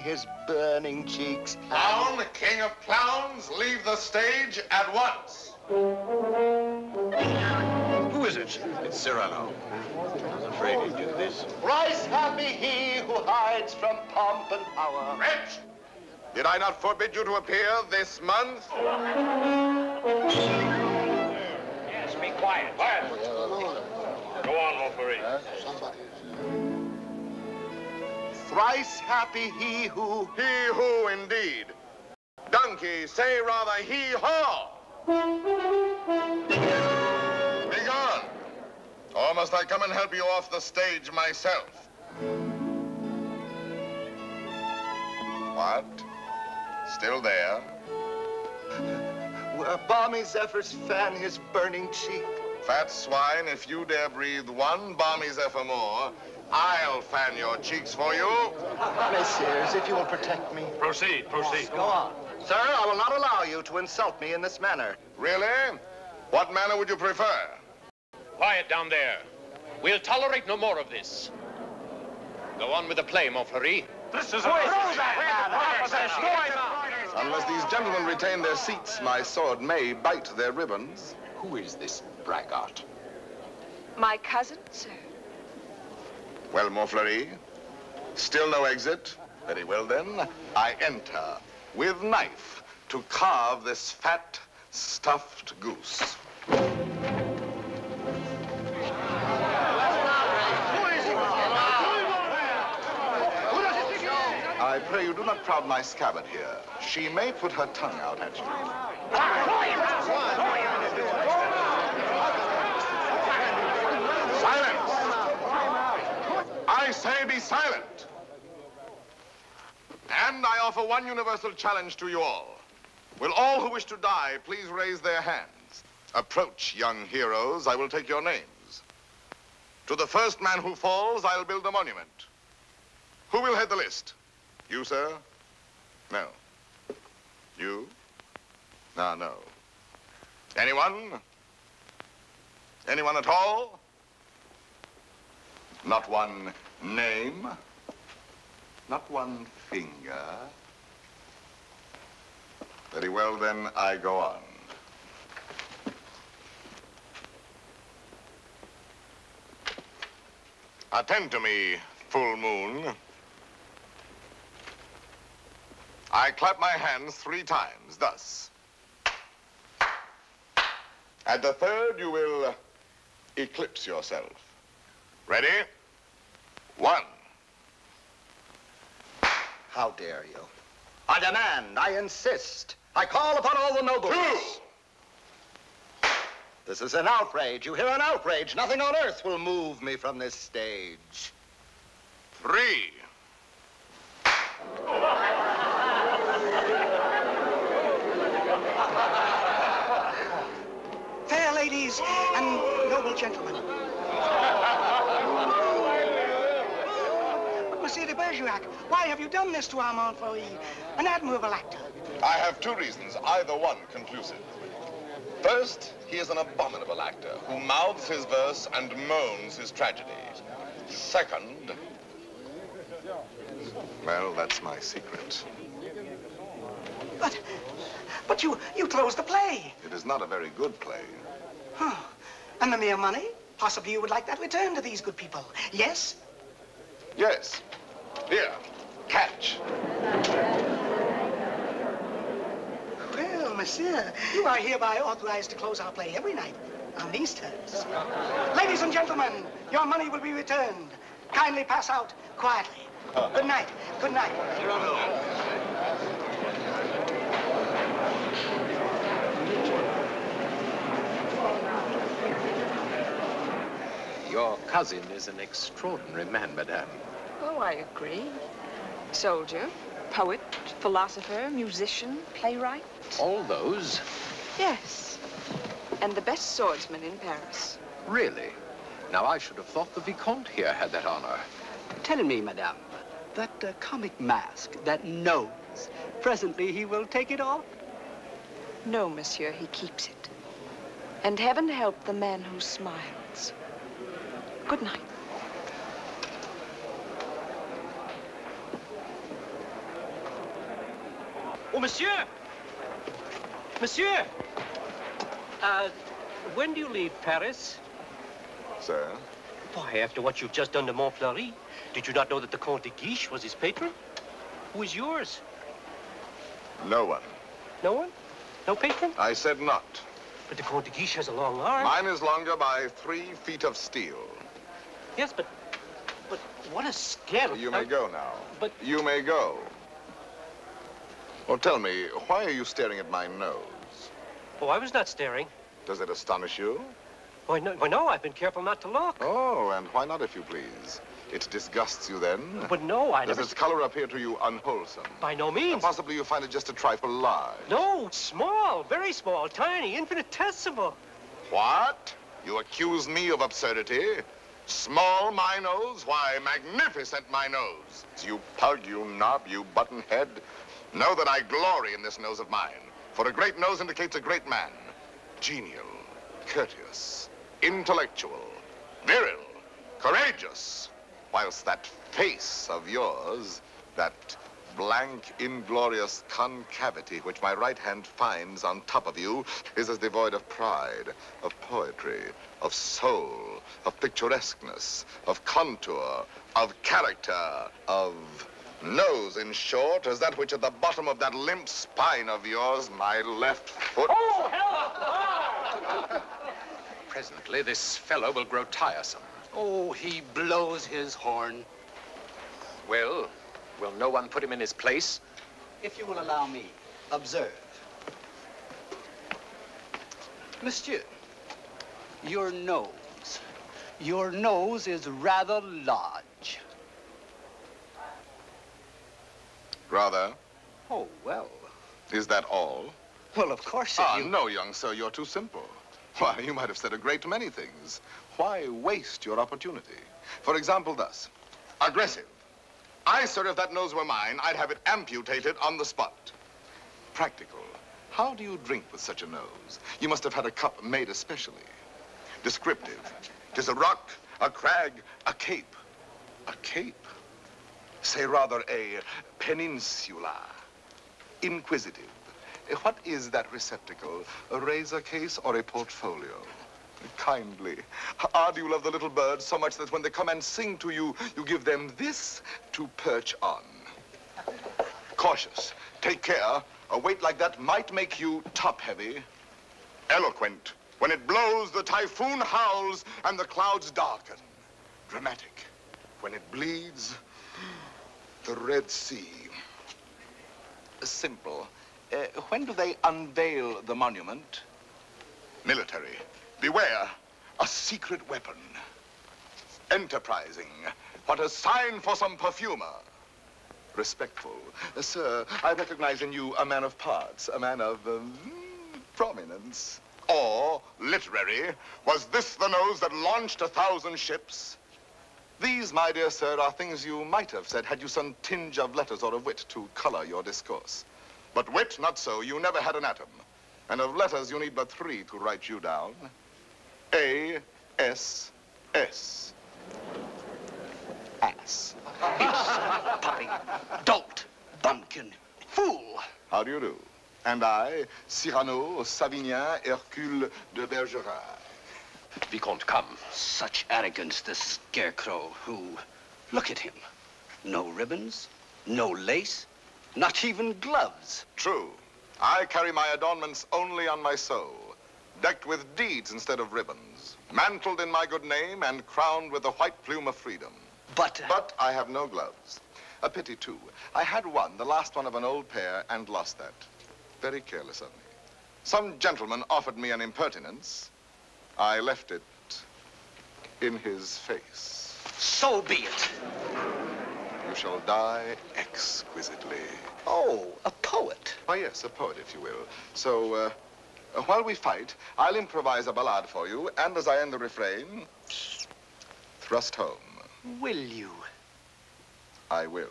his burning cheeks. Clown, king of clowns, leave the stage at once. Who is it? It's Cyrano. I was afraid he'd do this. Thrice happy he who hides from pomp and power. Wretch! Did I not forbid you to appear this month? Yes, be quiet. Quiet. Go on, Montfleury. Thrice happy he who... He who, indeed. Donkey, say rather he-haw. Be gone. Or must I come and help you off the stage myself? What? Still there? Where balmy zephyrs fan his burning cheek. Fat swine, if you dare breathe one balmy zephyr more, I'll fan your cheeks for you. Messieurs, if you will protect me. Proceed, proceed. Go on. Sir, I will not allow you to insult me in this manner. Really? What manner would you prefer? Quiet down there. We'll tolerate no more of this. Go on with the play, Montfleury. This is Unless these gentlemen retain their seats, my sword may bite their ribbons. Who is this braggart? My cousin, sir. Well, Montfleury, still no exit? Very well, then. I enter with knife to carve this fat, stuffed goose. I pray you do not crowd my scabbard here. She may put her tongue out at you. Silence! I say be silent! And I offer one universal challenge to you all. Will all who wish to die please raise their hands? Approach, young heroes. I will take your names. To the first man who falls, I'll build a monument. Who will head the list? You, sir? No. You? No, no. Anyone? Anyone at all? Not one name? Not one finger? Very well, then, I go on. Attend to me, full moon. I clap my hands 3 times, thus. At the third, you will eclipse yourself. Ready? 1. How dare you? I demand, I insist. I call upon all the nobles. 2. This is an outrage. You hear, an outrage. Nothing on earth will move me from this stage. 3. Fair ladies and noble gentlemen. But Monsieur de Bergerac, why have you done this to our Montfleury, an admirable actor? I have 2 reasons, either one conclusive. First, he is an abominable actor who mouths his verse and moans his tragedy. Second, well, that's my secret. But you closed the play. It is not a very good play. Huh. And the mere money? Possibly you would like that returned to these good people. Yes? Yes. Here, catch. Well, monsieur, you are hereby authorized to close our play every night on these terms. Ladies and gentlemen, your money will be returned. Kindly pass out quietly. Good night. Good night. Your cousin is an extraordinary man, madame. Oh, I agree. Soldier, poet, philosopher, musician, playwright. All those? Yes. And the best swordsman in Paris. Really? Now, I should have thought the Vicomte here had that honor. Tell me, madame, that comic mask, that nose, presently he will take it off? No, monsieur, he keeps it. And heaven help the man who smiles. Good night. Oh, monsieur! Monsieur! When do you leave Paris? Sir? Why, after what you've just done to Montfleury, did you not know that the Comte de Guiche was his patron? Who is yours? No one. No one? No patron? I said not. But the Comte de Guiche has a long arm. Mine is longer by 3 feet of steel. Yes, but what a scandal. You may go now. But... You may go. Well, tell me, why are you staring at my nose? Oh, I was not staring. Does it astonish you? Why, no, I've been careful not to look. Oh, and why not, if you please? It disgusts you then? But no, I never... Does its color appear to you unwholesome? By no means. Possibly you find it just a trifle large. No, small, very small, tiny, infinitesimal. What? You accuse me of absurdity? Small, my nose? Why, magnificent, my nose. You pug, you knob, you buttonhead. Know that I glory in this nose of mine. For a great nose indicates a great man. Genial, courteous, intellectual, viril, courageous. Whilst that face of yours, that blank, inglorious concavity which my right hand finds on top of you, is as devoid of pride, of poetry, of soul, of picturesqueness, of contour, of character, of nose, in short, as that which at the bottom of that limp spine of yours, my left foot... Oh, hell! Presently, this fellow will grow tiresome. Oh, he blows his horn. Well, will no one put him in his place? If you will allow me, observe. Monsieur, your nose is rather large. Rather? Oh, well. Is that all? Well, of course, if you... No, young sir, you're too simple. Why, you might have said a great many things. Why waste your opportunity? For example, thus. Aggressive. I, sir, if that nose were mine, I'd have it amputated on the spot. Practical. How do you drink with such a nose? You must have had a cup made especially. Descriptive. 'Tis a rock, a crag, a cape. A cape? Say rather a peninsula. Inquisitive. What is that receptacle? A razor case or a portfolio? Kindly. Do you love the little birds so much that when they come and sing to you, you give them this to perch on? Cautious. Take care. A weight like that might make you top-heavy. Eloquent. When it blows, the typhoon howls and the clouds darken. Dramatic. When it bleeds, the Red Sea. Simple. When do they unveil the monument? Military. Beware, a secret weapon. Enterprising. What a sign for some perfumer. Respectful. Sir, I recognize in you a man of parts, a man of prominence. Or, literary, was this the nose that launched 1,000 ships? These, my dear sir, are things you might have said had you some tinge of letters or of wit to color your discourse. But wit, not so. You never had an atom. And of letters, you need but 3 to write you down. A-S-S. Ass. Puppy, dolt, bumpkin, fool. How do you do? And I, Cyrano, Savignan, Hercule de Bergerac. Vicomte, come. Such arrogance, the scarecrow who... Look at him. No ribbons, no lace, not even gloves. True. I carry my adornments only on my soul, decked with deeds instead of ribbons, mantled in my good name and crowned with the white plume of freedom. But I have no gloves. A pity, too. I had one, the last one of an old pair, and lost that. Very careless of me. Some gentleman offered me an impertinence. I left it in his face. So be it. You shall die exquisitely. Oh, a poet. Why, yes, a poet, if you will. So, while we fight, I'll improvise a ballade for you, and as I end the refrain, thrust home. Will you? I will.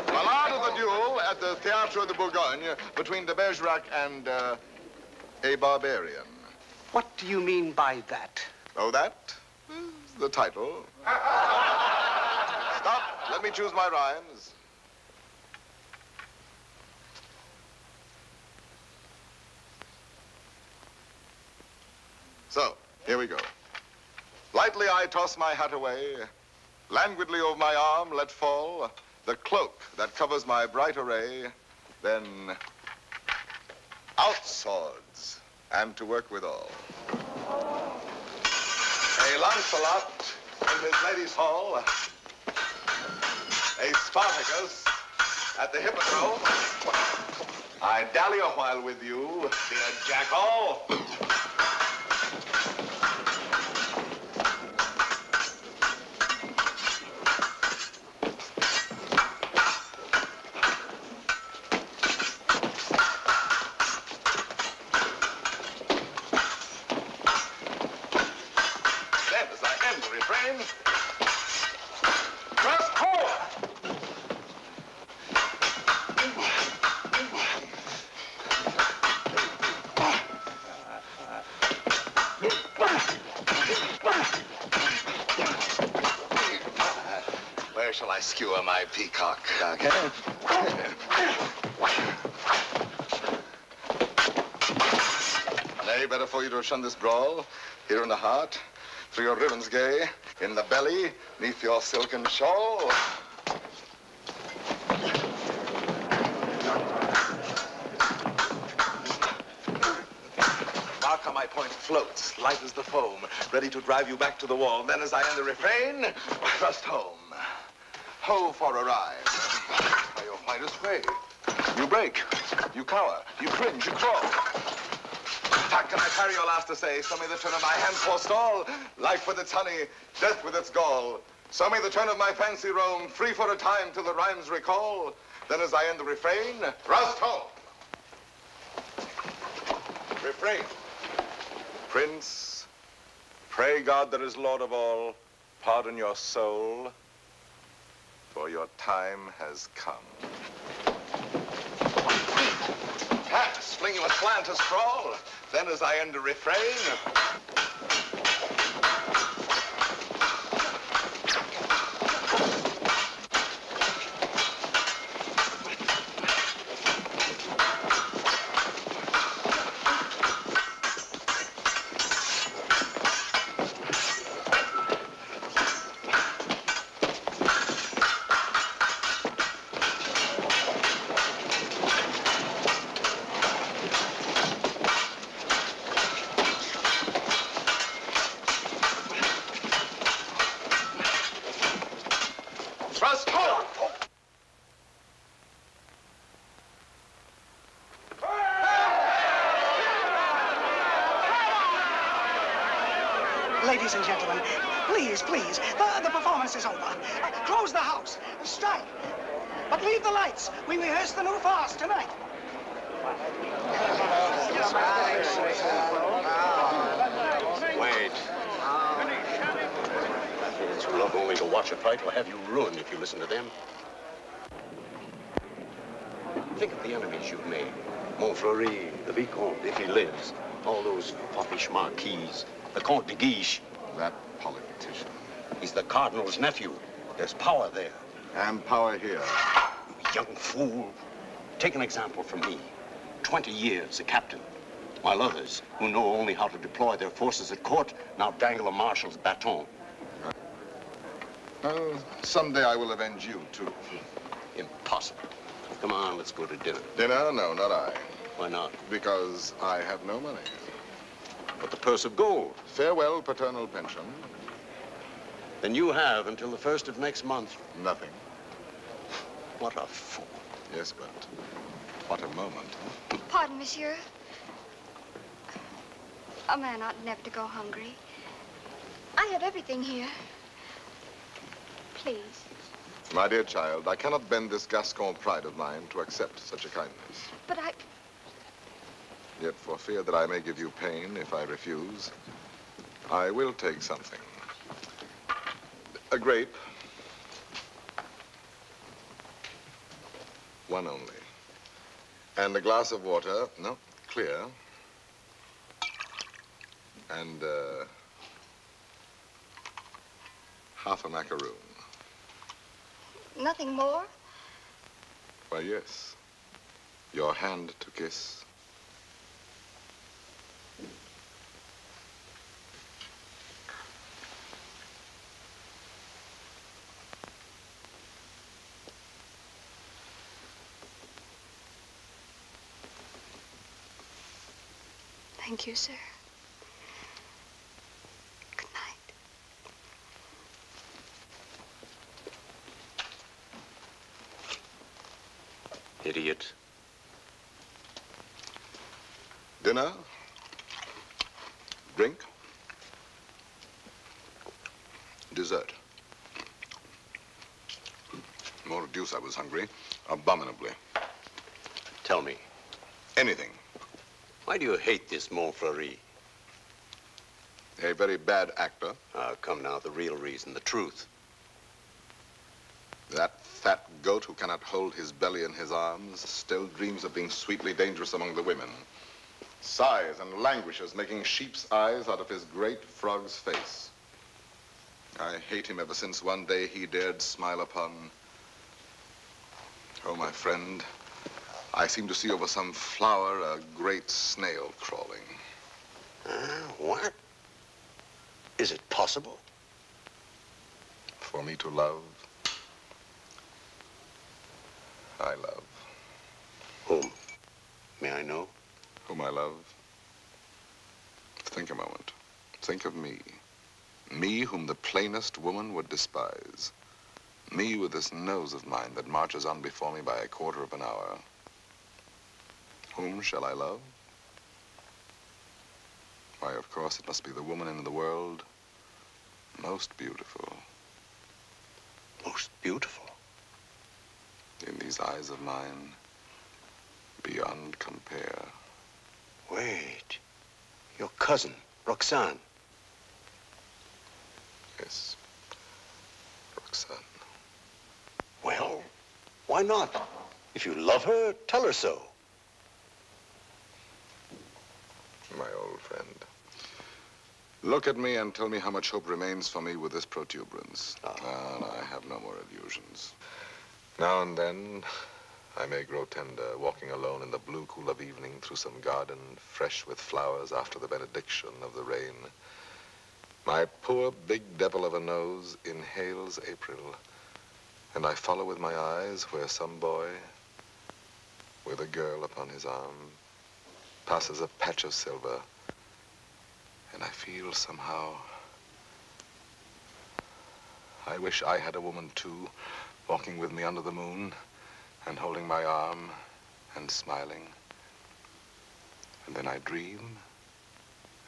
Ballade of the duel at the Théâtre de Bourgogne between de Bergerac and a barbarian. What do you mean by that? Oh, that is the title. Let me choose my rhymes. So, here we go. Lightly I toss my hat away, languidly over my arm let fall the cloak that covers my bright array, then out swords, and to work withal. A Lancelot in his lady's hall, a Spartacus at the hippodrome. I dally a while with you, dear jackal. Shall I skewer my peacock? Nay, better for you to have shunned this brawl, here in the heart, through your ribbons gay, in the belly, neath your silken shawl. Mark how my point floats, light as the foam, ready to drive you back to the wall. Then as I end the refrain, thrust home. Ho for a ride. By your finest way. You break, you cower, you cringe, you crawl. How can I carry your last essay? So may the turn of my hand forestall. Life with its honey, death with its gall. So may the turn of my fancy roam, free for a time till the rhymes recall. Then as I end the refrain, thrust home. Refrain. Prince, pray God that is Lord of all, pardon your soul, for your time has come. Pass, fling you aslant a scroll. Then as I end the refrain, Ladies and gentlemen, please, please, the performance is over. Close the house, strike, but leave the lights. We rehearse the new farce tonight. Wait. You love only to watch a fight or have you ruined if you listen to them. Think of the enemies you've made. Montfleury, the Vicomte, if he lives. All those foppish marquises. The Comte de Guiche. that politician. He's the Cardinal's nephew. There's power there. And power here. You young fool. Take an example from me. 20 years a captain. While others, who know only how to deploy their forces at court, now dangle a marshal's baton. Well, someday I will avenge you, too. Impossible. Come on, let's go to dinner. Dinner? No, not I. Why not? Because I have no money. But the purse of gold. Farewell, paternal pension. Then you have until the 1st of next month. Nothing. What a fool. Yes, but what a moment. Pardon, monsieur. A man ought never to go hungry. I have everything here. Please. My dear child, I cannot bend this Gascon pride of mine to accept such a kindness. But I... Yet for fear that I may give you pain if I refuse, I will take something. A grape. One only. And a glass of water, no, clear. And half a macaroon. Nothing more? Why, yes. Your hand to kiss. Thank you, sir. Good night. Idiot. Dinner? Drink? Dessert? More deuce, I was hungry. Abominably. Tell me, Anything. why do you hate this Montfleury? A very bad actor. Come now, the real reason, the truth. That fat goat who cannot hold his belly in his arms still dreams of being sweetly dangerous among the women. Sighs and languishes, making sheep's eyes out of his great frog's face. I hate him ever since one day he dared smile upon... Oh, my friend, I seem to see over some flower a great snail crawling. What? Is it possible? For me to love, I love. Whom? May I know? Whom I love. Think a moment. Think of me. Me whom the plainest woman would despise. Me with this nose of mine that marches on before me by a quarter of an hour. Whom shall I love? Why, of course, it must be the woman in the world most beautiful. Most beautiful? In these eyes of mine, beyond compare. Wait. Your cousin, Roxane. Yes, Roxane. Well, why not? If you love her, tell her so. My old friend. Look at me and tell me how much hope remains for me with this protuberance. And I have no more illusions. Now and then, I may grow tender, walking alone in the blue cool of evening through some garden fresh with flowers after the benediction of the rain. My poor big devil of a nose inhales April, and I follow with my eyes where some boy, with a girl upon his arm, passes a patch of silver, and I feel somehow, I wish I had a woman too, walking with me under the moon, and holding my arm, and smiling. And then I dream,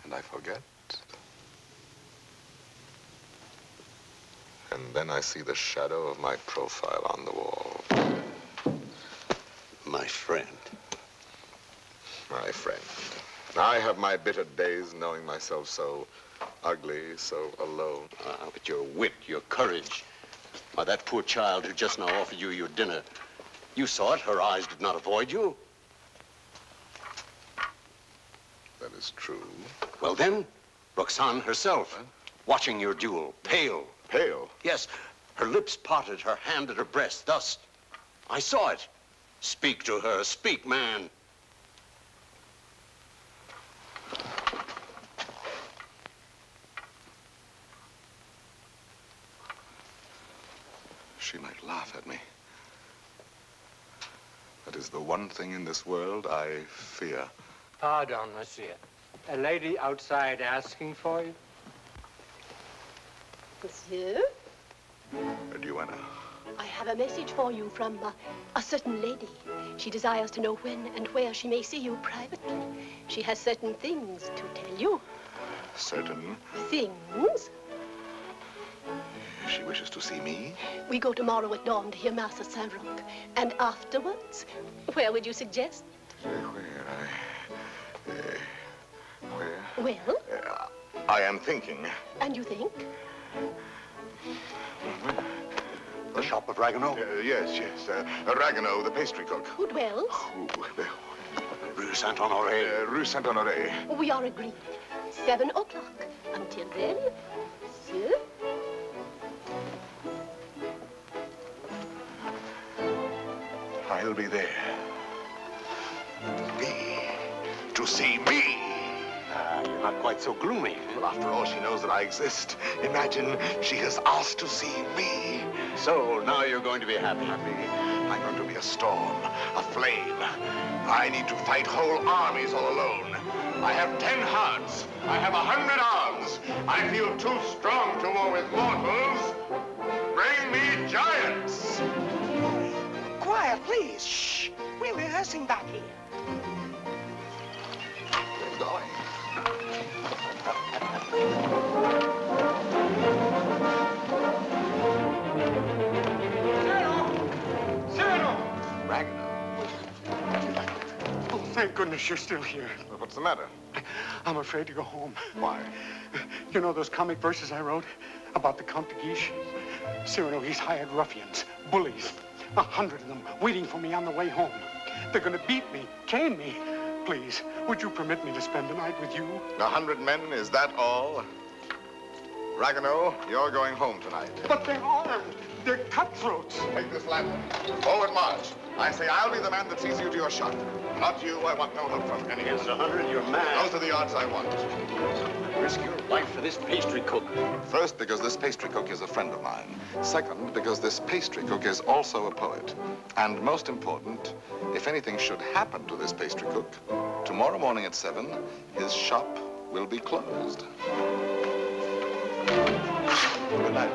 and I forget. And then I see the shadow of my profile on the wall. My friend. My friend. I have my bitter days knowing myself so ugly, so alone. But your wit, your courage. Why, that poor child who just now offered you your dinner, you saw it. Her eyes did not avoid you. That is true. Well, then, Roxane herself, watching your duel, pale. Pale? Yes, her lips parted, her hand at her breast, thus. I saw it. Speak to her. Speak, man. She might laugh at me. That is the one thing in this world I fear. Pardon, monsieur. A lady outside asking for you? Monsieur? Duenna. I have a message for you from a certain lady. She desires to know when and where she may see you privately. She has certain things to tell you. Certain? Things? She wishes to see me? We go tomorrow at dawn to hear Mass at Saint-Roch. And afterwards, where would you suggest? Where? Well? I am thinking. And you think? The shop of Ragueneau? Yes. Ragueneau, the pastry cook. Who dwells? Rue Saint-Honoré. Rue Saint-Honoré. We are agreed. 7 o'clock. Until then, monsieur. I'll be there. To see me. You're not quite so gloomy. Well, after all, she knows that I exist. Imagine she has asked to see me. So now you're going to be happy. I'm going to be a storm, a flame. I need to fight whole armies all alone. I have 10 hearts. I have 100 arms. I feel too strong to war with mortals. Bring me giants. Quiet, please. Shh. We're rehearsing back here. We're going. Cyrano! Ragnar. Oh, thank goodness you're still here. Well, what's the matter? I'm afraid to go home. Why? You know those comic verses I wrote about the Count de Guiche? Cyrano, he's hired ruffians, bullies, 100 of them waiting for me on the way home. They're going to beat me, cane me. Please, would you permit me to spend the night with you? 100 men, is that all? Ragnar, you're going home tonight. But they're armed. They're cutthroats. Take this lantern. Forward march. I say I'll be the man that sees you to your shot. Not you. I want no help from any of you. Against 100, you're mad. Those are the odds I want. Risk your life for this pastry cook. First, because this pastry cook is a friend of mine. Second, because this pastry cook is also a poet. And most important, if anything should happen to this pastry cook, tomorrow morning at 7, his shop will be closed. Good night.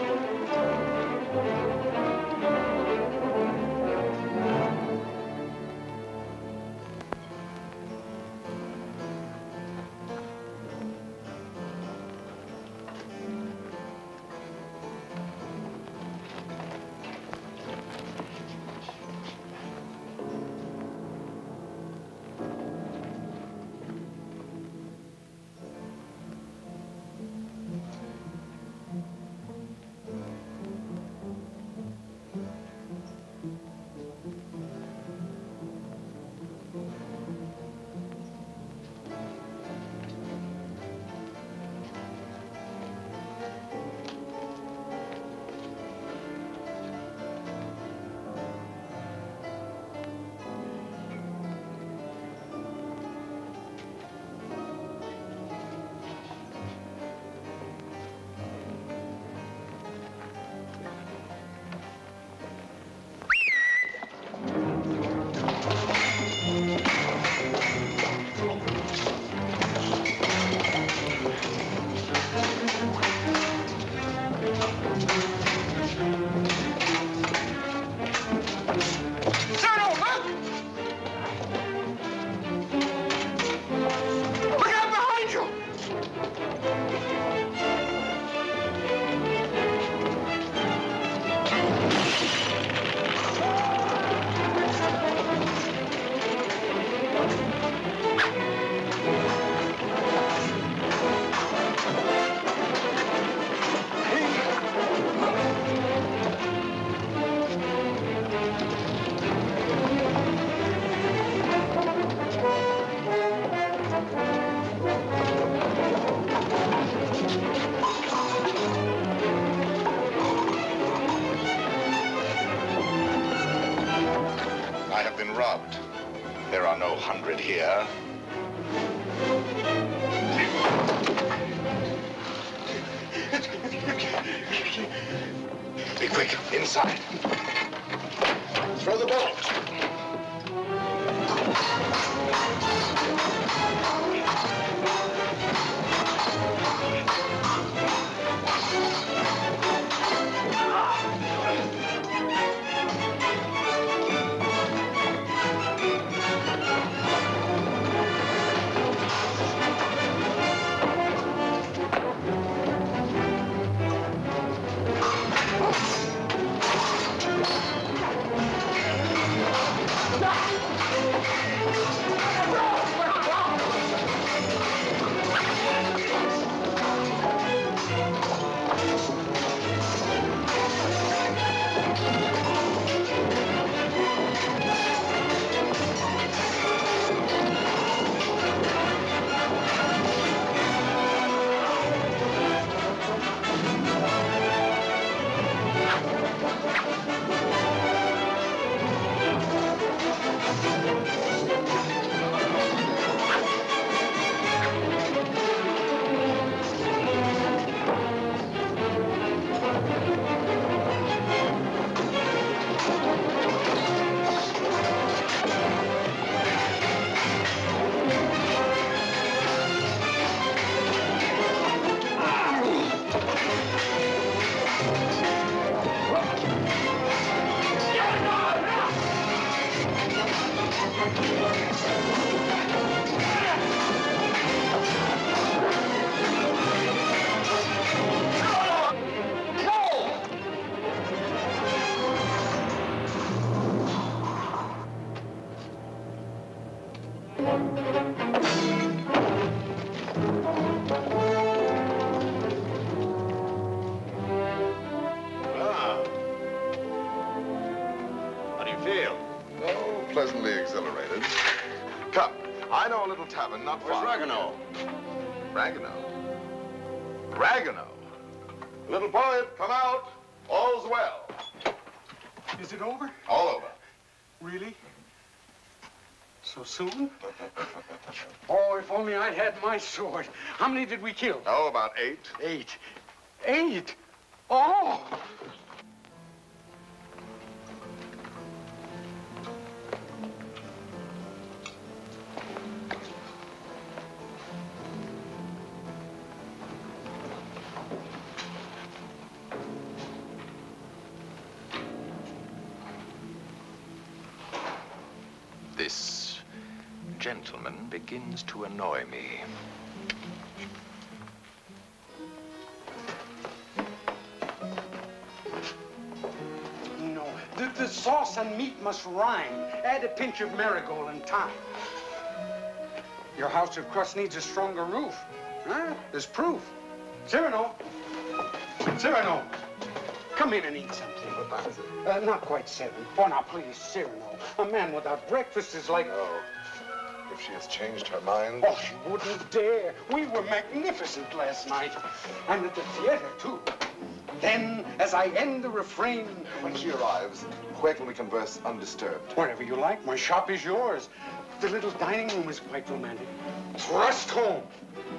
Robbed. There are no 100 here. Be quick, inside. Throw the ball. do you feel? Oh, pleasantly exhilarated. Come, I know a little tavern not far. Where's Ragueneau? Ragueneau? Ragueneau? Little poet, come out. All's well. Is it over? All over. Really? So soon? Oh, if only I'd had my sword. How many did we kill? Oh, about 8. 8. 8? Oh! This gentleman begins to annoy me. No, the sauce and meat must rhyme. Add a pinch of marigold and thyme. Your house of crust needs a stronger roof. Huh? There's proof. Cyrano! Cyrano! Come in and eat something. What time is it? Not quite 7. Oh, now, please, Cyrano. A man without breakfast is like... Oh, if she has changed her mind. Oh, she wouldn't dare. We were magnificent last night. And at the theater, too. Then, as I end the refrain... When she arrives, where can we converse undisturbed? Wherever you like. My shop is yours. The little dining room is quite romantic. Thrust home.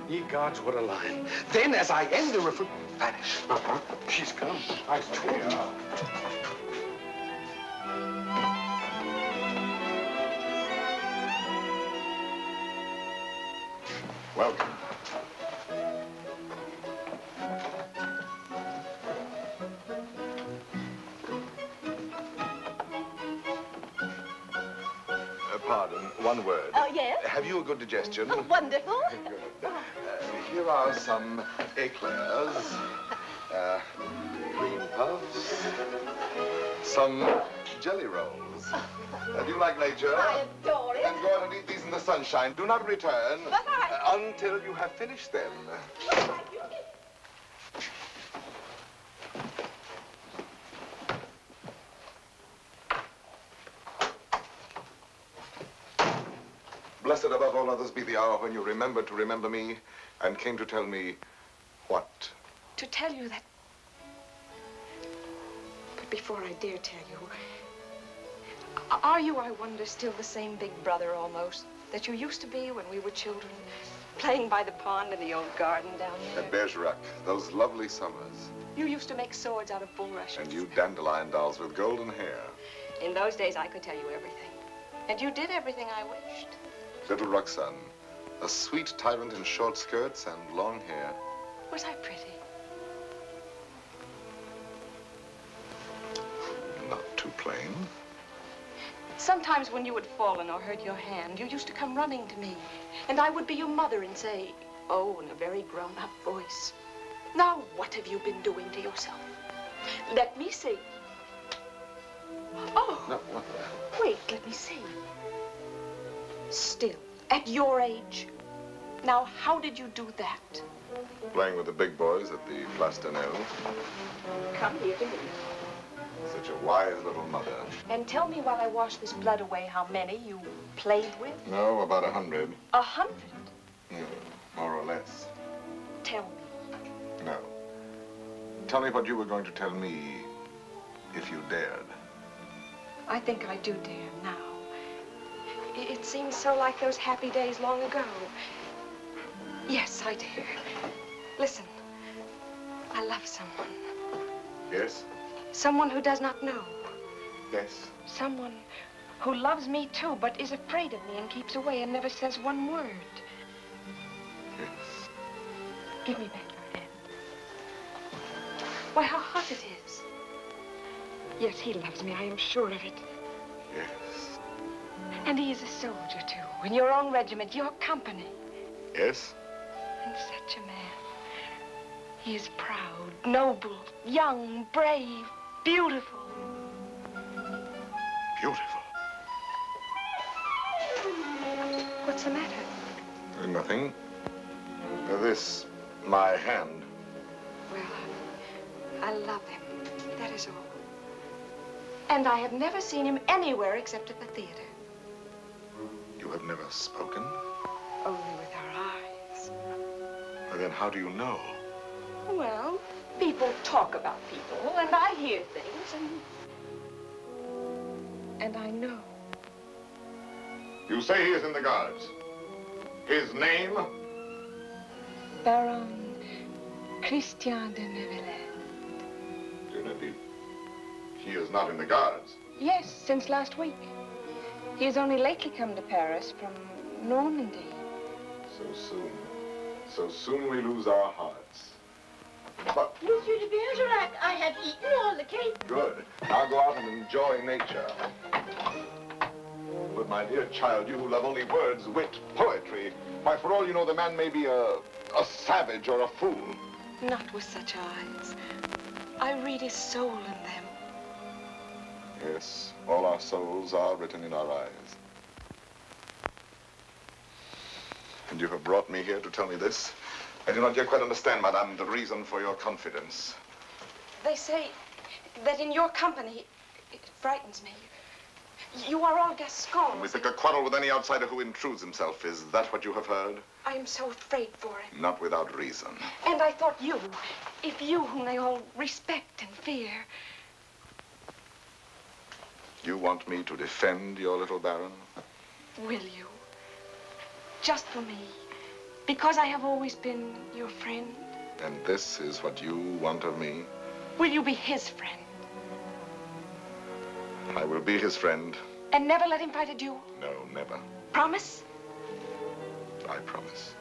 Ye gods, what a line. Then, as I end the refrain... Vanish. Uh-huh. She's come. I told you. Welcome. Pardon, one word. Oh, yes? Have you a good digestion? Oh, wonderful. Good. Here are some eclairs, cream puffs, some jelly rolls. Do you like nature? I adore it. Then go out and eat these in the sunshine. Do not return But until you have finished them. Blessed above all others be the hour when you remembered to remember me and came to tell me what? To tell you that... But before I dare tell you, are you, I wonder, still the same big brother almost that you used to be when we were children, playing by the pond in the old garden down there? At Bergerac, those lovely summers. You used to make swords out of bulrushes. And you dandelion dolls with golden hair. In those days, I could tell you everything. And you did everything I wished. Little Roxane, a sweet tyrant in short skirts and long hair. Was I pretty? Not too plain. Sometimes when you had fallen or hurt your hand, you used to come running to me. And I would be your mother and say, oh, in a very grown-up voice, now what have you been doing to yourself? Let me see. Oh, No, what? wait, let me see. Still, at your age. Now, how did you do that? Playing with the big boys at the Place d'Anel. Come here to me. Such a wise little mother. And tell me while I wash this blood away how many you played with. No, about 100. 100? More or less. Tell me. No. Tell me what you were going to tell me if you dared. I think I do dare now. It seems so like those happy days long ago. Yes, I dare. Listen, I love someone. Yes? Someone who does not know. Yes. Someone who loves me too, but is afraid of me and keeps away and never says one word. Yes. Give me back your hand. Why, how hot it is. Yes, he loves me, I am sure of it. Yes. And he is a soldier, too, in your own regiment, your company. Yes? And such a man. He is proud, noble, young, brave, beautiful. Beautiful. What's the matter? Nothing. This, my hand. Well, I love him. That is all. And I have never seen him anywhere except at the theater. You have never spoken? Only with our eyes. Well, then how do you know? Well, people talk about people, and I hear things, and I know. You say he is in the Guards. His name? Baron Christian de Neuvillette. De Neuvillette. He is not in the Guards. Yes, since last week. He has only lately come to Paris from Normandy. So soon. So soon we lose our hearts. But... Monsieur de Bergerac, I have eaten all the cake. Good. Now go out and enjoy nature. But my dear child, you who love only words, wit, poetry, why, for all you know, the man may be a savage or a fool. Not with such eyes. I read his soul in them. Yes, all our souls are written in our eyes. And you have brought me here to tell me this? I do not yet quite understand, madame, the reason for your confidence. They say that in your company, it frightens me. You are all Gascons. We pick a quarrel with any outsider who intrudes himself. Is that what you have heard? I am so afraid for him. Not without reason. And I thought you, if you, whom they all respect and fear. You want me to defend your little baron? Will you? Just for me. Because I have always been your friend. And this is what you want of me? Will you be his friend? I will be his friend. And never let him fight a duel? No, never. Promise? I promise.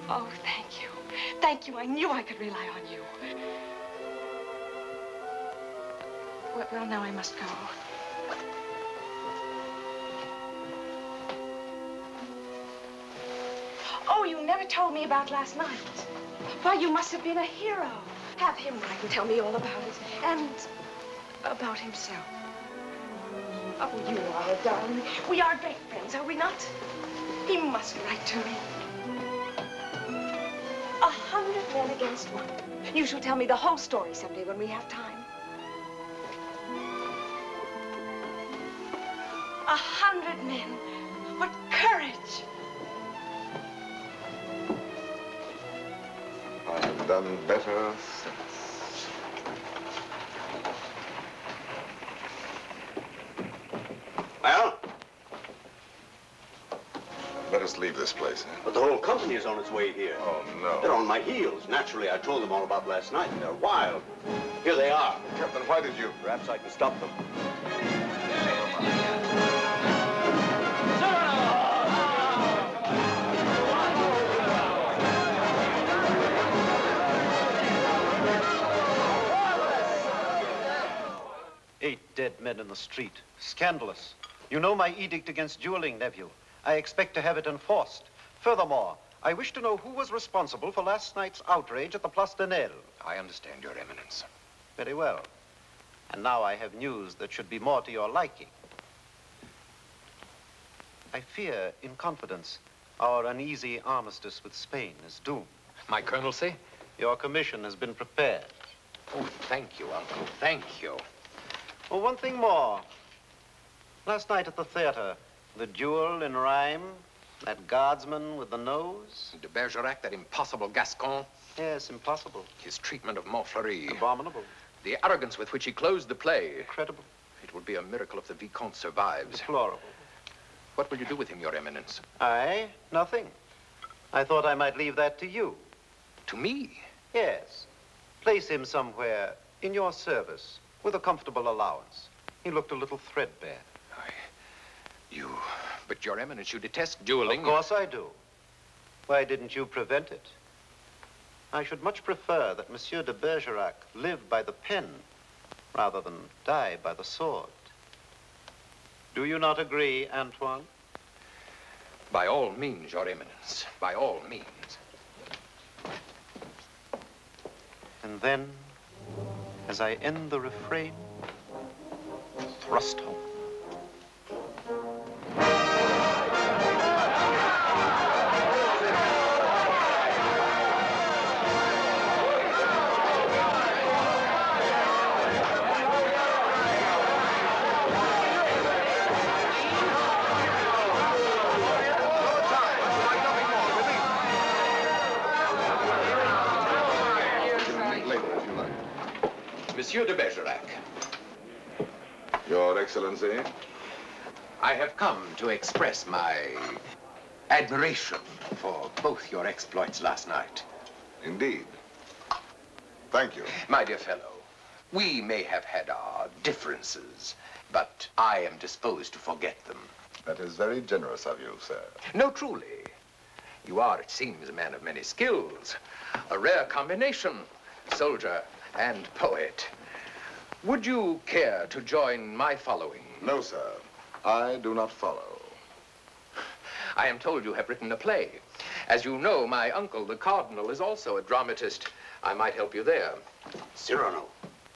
Oh, thank you. Thank you. I knew I could rely on you. Well, now I must go. Oh, you never told me about last night. Why, you must have been a hero. Have him write and tell me all about it. And about himself. Oh, you are a darling. We are great friends, are we not? He must write to me. 100 men against one. You shall tell me the whole story someday when we have time. 100 men. What courage! I have done better since. Well? Let us leave this place, eh? But the whole company is on its way here. Oh, no. They're on my heels. Naturally, I told them all about last night. They're wild. Here they are. Captain, why did you? Perhaps I can stop them. Dead men in the street. Scandalous. You know my edict against dueling, nephew. I expect to have it enforced. Furthermore, I wish to know who was responsible for last night's outrage at the Place de Nesle. I understand, Your Eminence. Very well. And now I have news that should be more to your liking. I fear, in confidence, our uneasy armistice with Spain is doomed. My colonelcy? Your commission has been prepared. Oh, thank you, Uncle. Thank you. Oh, one thing more. Last night at the theater, the duel in rhyme, that guardsman with the nose. De Bergerac, that impossible Gascon. Yes, impossible. His treatment of Montfleury. Abominable. The arrogance with which he closed the play. Incredible. It would be a miracle if the Vicomte survives. Deplorable. What will you do with him, Your Eminence? I? Nothing. I thought I might leave that to you. To me? Yes. Place him somewhere in your service with a comfortable allowance. He looked a little threadbare. But Your Eminence, you detest dueling. Of course I do. Why didn't you prevent it? I should much prefer that Monsieur de Bergerac live by the pen rather than die by the sword. Do you not agree, Antoine? By all means, Your Eminence. By all means. And then, as I end the refrain, thrust home. Monsieur de Bergerac. Your Excellency. I have come to express my admiration for both your exploits last night. Indeed. Thank you. My dear fellow, we may have had our differences, but I am disposed to forget them. That is very generous of you, sir. No, truly. You are, it seems, a man of many skills. A rare combination, soldier and poet. Would you care to join my following? No, sir. I do not follow. I am told you have written a play. As you know, my uncle, the Cardinal, is also a dramatist. I might help you there. Cyrano,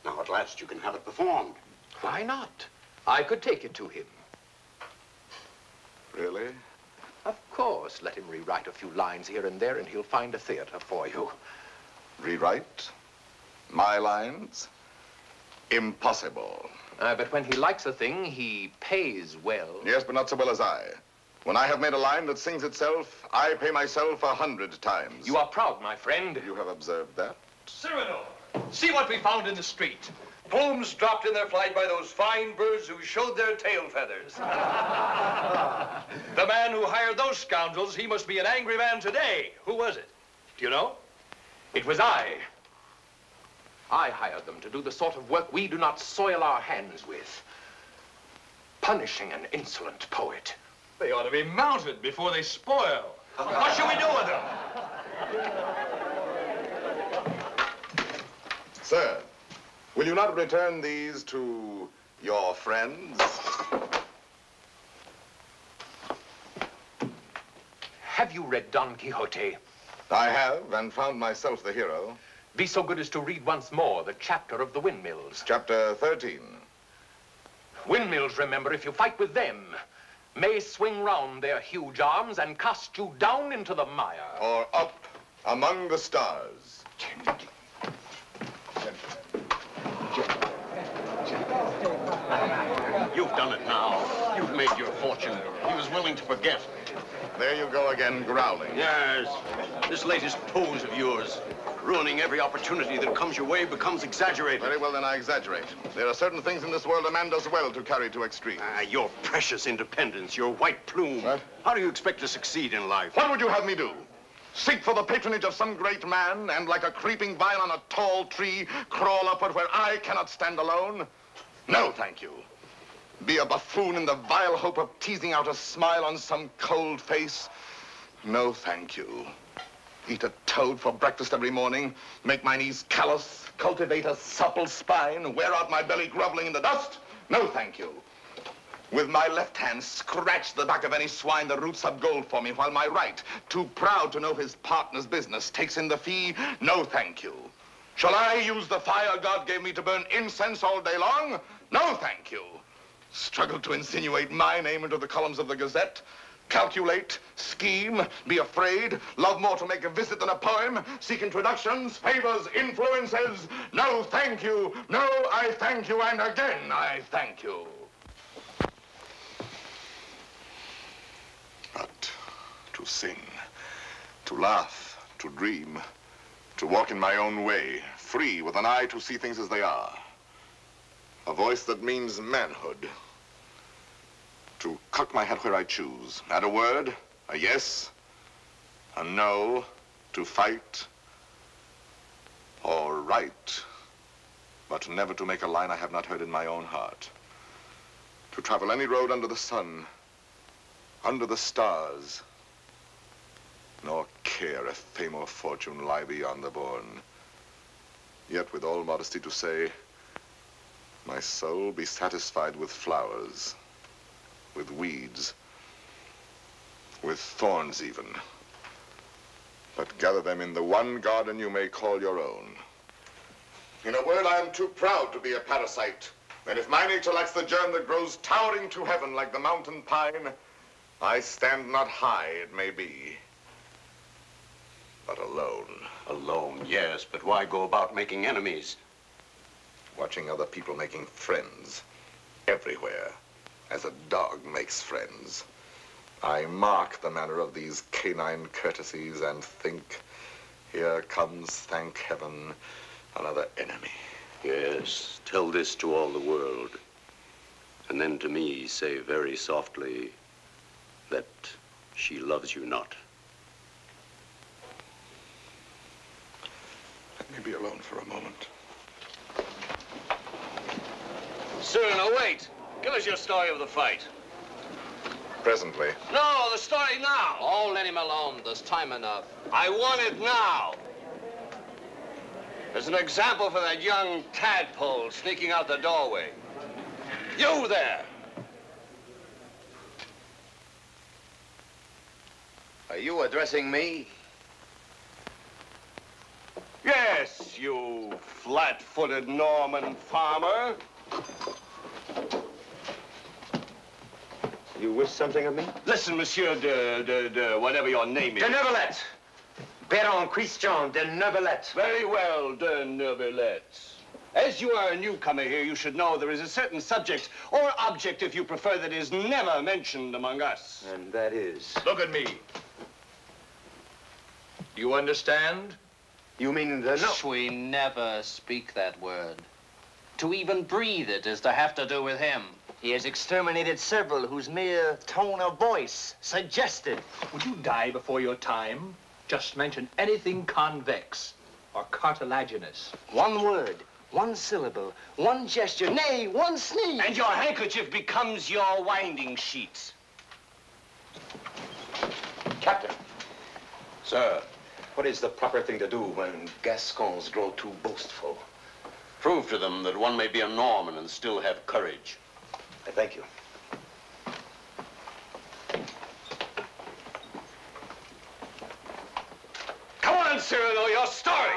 now at last you can have it performed. Why not? I could take it to him. Really? Of course. Let him rewrite a few lines here and there, and he'll find a theater for you. Rewrite? My lines? Impossible. But when he likes a thing, he pays well. Yes, but not so well as I. When I have made a line that sings itself, I pay myself 100 times. You are proud, my friend. You have observed that? Cyrano, see what we found in the street. Plumes dropped in their flight by those fine birds who showed their tail feathers. The man who hired those scoundrels, he must be an angry man today. Who was it? Do you know? It was I. I hired them to do the sort of work we do not soil our hands with. Punishing an insolent poet. They ought to be mounted before they spoil. What shall we do with them? Sir, will you not return these to your friends? Have you read Don Quixote? I have, and found myself the hero. Be so good as to read once more the chapter of the windmills. Chapter 13. Windmills, remember, if you fight with them, may swing round their huge arms and cast you down into the mire. Or up among the stars. You've done it now. You've made your fortune. He was willing to forget. There you go again, growling. Yes. This latest pose of yours, ruining every opportunity that comes your way, becomes exaggerated. Very well, then I exaggerate. There are certain things in this world a man does well to carry to extremes. Your precious independence, your white plume. What? How do you expect to succeed in life? What would you have me do? Seek for the patronage of some great man and, like a creeping vine on a tall tree, crawl upward where I cannot stand alone? No, thank you. Be a buffoon in the vile hope of teasing out a smile on some cold face? No, thank you. Eat a toad for breakfast every morning, make my knees callous, cultivate a supple spine, wear out my belly groveling in the dust? No, thank you. With my left hand, scratch the back of any swine that roots up gold for me, while my right, too proud to know his partner's business, takes in the fee? No, thank you. Shall I use the fire God gave me to burn incense all day long? No, thank you. Struggle to insinuate my name into the columns of the Gazette? Calculate, scheme, be afraid, love more to make a visit than a poem, seek introductions, favors, influences? No, thank you. No, I thank you, and again, I thank you. But to sing, to laugh, to dream, to walk in my own way, free, with an eye to see things as they are. A voice that means manhood. To cock my hat where I choose. Add a word, a yes, a no, to fight or write, but never to make a line I have not heard in my own heart. To travel any road under the sun, under the stars, nor care if fame or fortune lie beyond the bourne. Yet with all modesty to say, my soul be satisfied with flowers, with weeds, with thorns even. But gather them in the one garden you may call your own. In a word, I am too proud to be a parasite. And if my nature lacks the germ that grows towering to heaven like the mountain pine, I stand not high, it may be, but alone. Alone, yes, but why go about making enemies? Watching other people making friends everywhere, as a dog makes friends. I mark the manner of these canine courtesies and think, here comes, thank heaven, another enemy. Yes, tell this to all the world. And then to me say very softly that she loves you not. Let me be alone for a moment. Cyrano, wait. Give us your story of the fight. Presently. No, the story now. Oh, let him alone. There's time enough. I want it now. As an example for that young tadpole sneaking out the doorway. You there. Are you addressing me? Yes, you flat-footed Norman farmer. You wish something of me? Listen, Monsieur de whatever your name is. De Neuvillette. Baron Christian de Neuvillette. Very well, de Neuvillette. As you are a newcomer here, you should know there is a certain subject, or object, if you prefer, that is never mentioned among us. And that is? Look at me. Do you understand? You mean the no? We never speak that word. To even breathe it is to have to do with him. He has exterminated several whose mere tone of voice suggested. Would you die before your time? Just mention anything convex or cartilaginous. One word, one syllable, one gesture, nay, one sneeze. And your handkerchief becomes your winding sheet. Captain. Sir. What is the proper thing to do when Gascons grow too boastful? Prove to them that one may be a Norman and still have courage. I thank you. Come on, Cyrano, your story.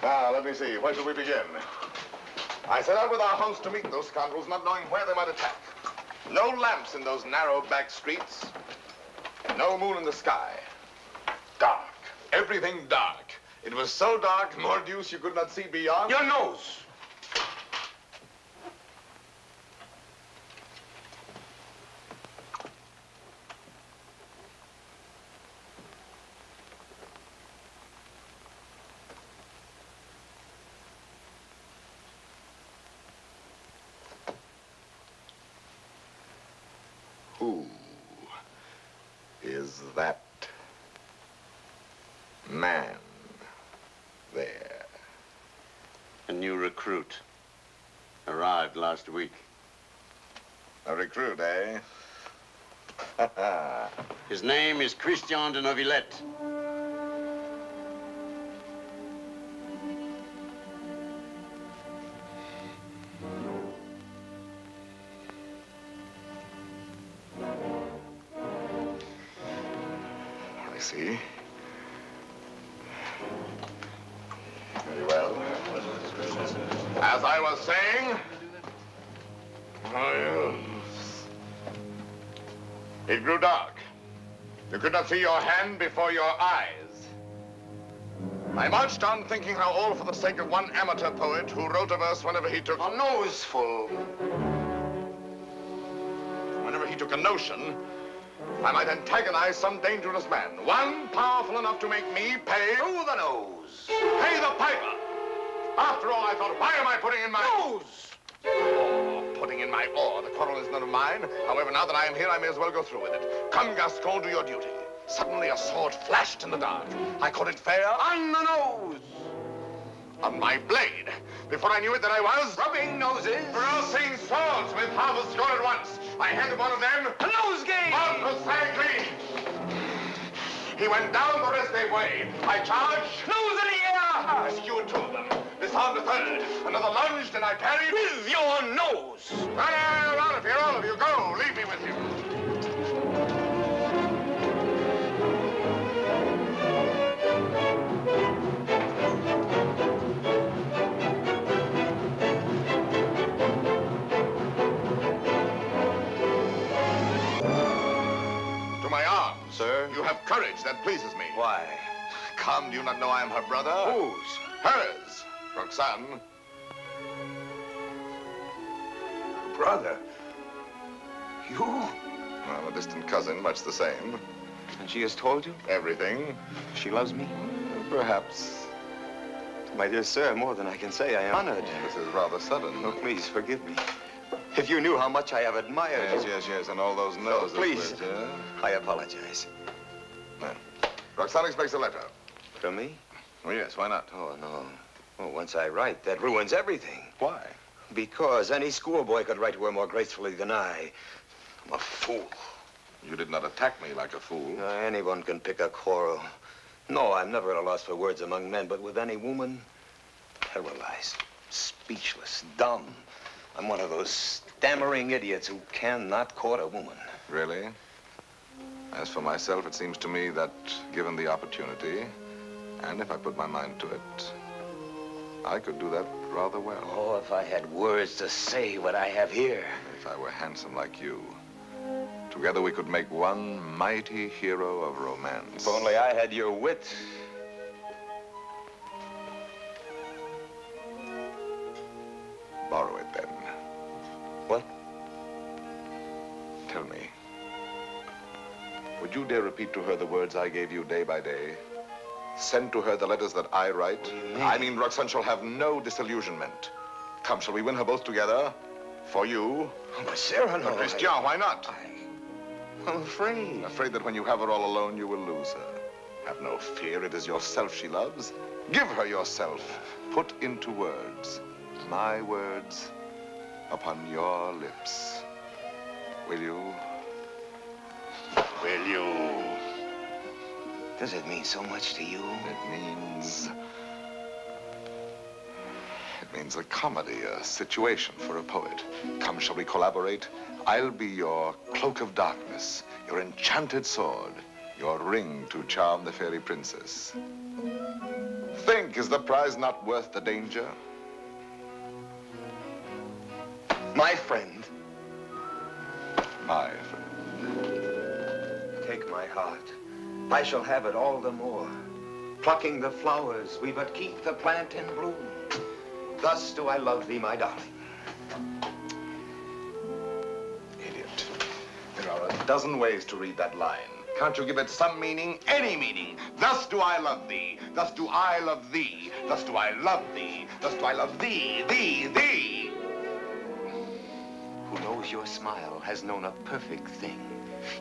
Now, let me see. Where shall we begin? I set out with our host to meet those scoundrels, not knowing where they might attack. No lamps in those narrow back streets. No moon in the sky. Dark. Everything dark. It was so dark, more deuce, you could not see beyond. Your nose. Who is that man there? A new recruit. Arrived last week. A recruit, eh? His name is Christian de Neuvillette. I see. Very well. As I was saying, it grew dark. You could not see your hand before your eyes. I marched on thinking how all for the sake of one amateur poet who wrote a verse whenever he took a noseful. Whenever he took a notion, I might antagonize some dangerous man. One powerful enough to make me pay through the nose. Pay the piper. After all, I thought, why am I putting in my nose? Oh, putting in my oar. The quarrel is none of mine. However, now that I am here, I may as well go through with it. Come, Gascon, do your duty. Suddenly, a sword flashed in the dark. I caught it fair on the nose. On my blade. Before I knew it, there I was rubbing noses, crossing swords with half a score at once. I handed one of them a nosegay. Roxane clean. He went down the rest way. I charged, nose in the air. Rescued two of them. Disarmed a third. Another lunged, and I parried with your nose. Run out of here, all of you. Go. Leave me with him. Sir? You have courage. That pleases me. Why? Come, do you not know I am her brother? Whose? Hers. Roxane. Brother? You? Well, a distant cousin, much the same. And she has told you? Everything. She loves me? Perhaps. My dear sir, more than I can say, I am honored. This is rather sudden. Oh, please, forgive me. If you knew how much I have admired you. Yes, and all those noses. Please, I apologize. Well, Roxane expects a letter. From me? Oh, yes, why not? Oh, no. Oh, once I write, that ruins everything. Why? Because any schoolboy could write to her more gracefully than I. I'm a fool. You did not attack me like a fool. Anyone can pick a quarrel. No, I'm never at a loss for words among men, but with any woman, paralyzed, speechless, dumb. I'm one of those stammering idiots who cannot court a woman. Really? As for myself, it seems to me that, given the opportunity, and if I put my mind to it, I could do that rather well. Oh, if I had words to say what I have here. If I were handsome like you, together we could make one mighty hero of romance. If only I had your wit. Borrow it, then. What? Tell me, would you dare repeat to her the words I gave you day by day? Send to her the letters that I write? What do you mean? I mean, Roxane shall have no disillusionment. Come, shall we win her both together? For you? Oh, but Cyrano, Christian, why not? I'm afraid. Afraid that when you have her all alone, you will lose her. Have no fear, it is yourself she loves. Give her yourself. Put into words, my words, upon your lips. Will you? Will you? Does it mean so much to you? It means a comedy, a situation for a poet. Come, shall we collaborate? I'll be your cloak of darkness, your enchanted sword, your ring to charm the fairy princess. Think, is the prize not worth the danger? My friend. My friend. Take my heart. I shall have it all the more. Plucking the flowers, we but keep the plant in bloom. Thus do I love thee, my darling. Idiot. There are a dozen ways to read that line. Can't you give it some meaning? Any meaning. Thus do I love thee. Thus do I love thee. Thus do I love thee. Thus do I love thee, thee. Who knows your smile has known a perfect thing.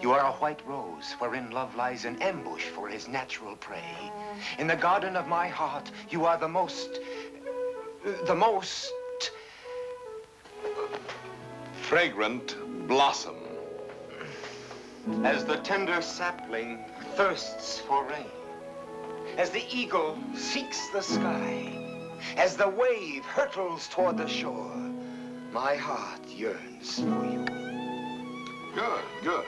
You are a white rose wherein love lies in ambush for his natural prey. In the garden of my heart, you are the most fragrant blossom. As the tender sapling thirsts for rain, as the eagle seeks the sky, as the wave hurtles toward the shore, my heart yearns for you. Good, good.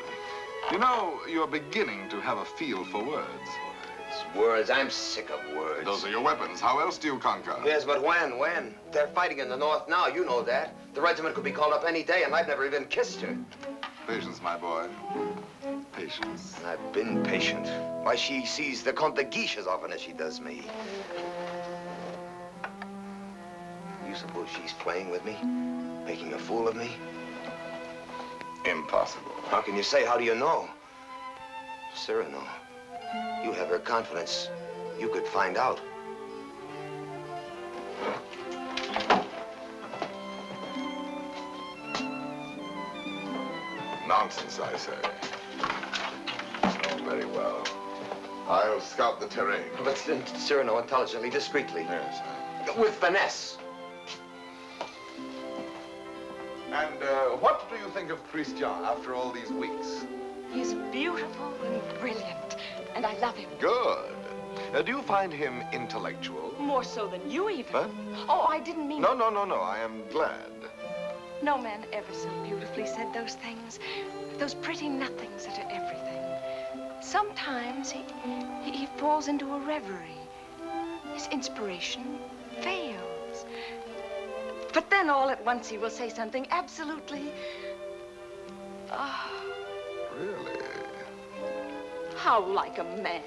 You know, you're beginning to have a feel for words. Words, I'm sick of words. Those are your weapons. How else do you conquer? Yes, but when? They're fighting in the north now, you know that. The regiment could be called up any day, and I've never even kissed her. Patience, my boy. Patience. I've been patient. Why, she sees the Comte de Guiche as often as she does me. You suppose she's playing with me? Making a fool of me? Impossible. How can you say? How do you know? Cyrano, you have her confidence. You could find out. Nonsense, I say. Oh, very well. I'll scout the terrain. But Cyrano, intelligently, discreetly. Yes. With finesse. And what do you think of Christian after all these weeks? He's beautiful and brilliant, and I love him. Good. Do you find him intellectual? More so than you even. Huh? Oh, I didn't mean... No. I am glad. No man ever so beautifully said those things. Those pretty nothings that are everything. Sometimes he falls into a reverie. His inspiration fails. But then all at once he will say something absolutely... Really? How like a man.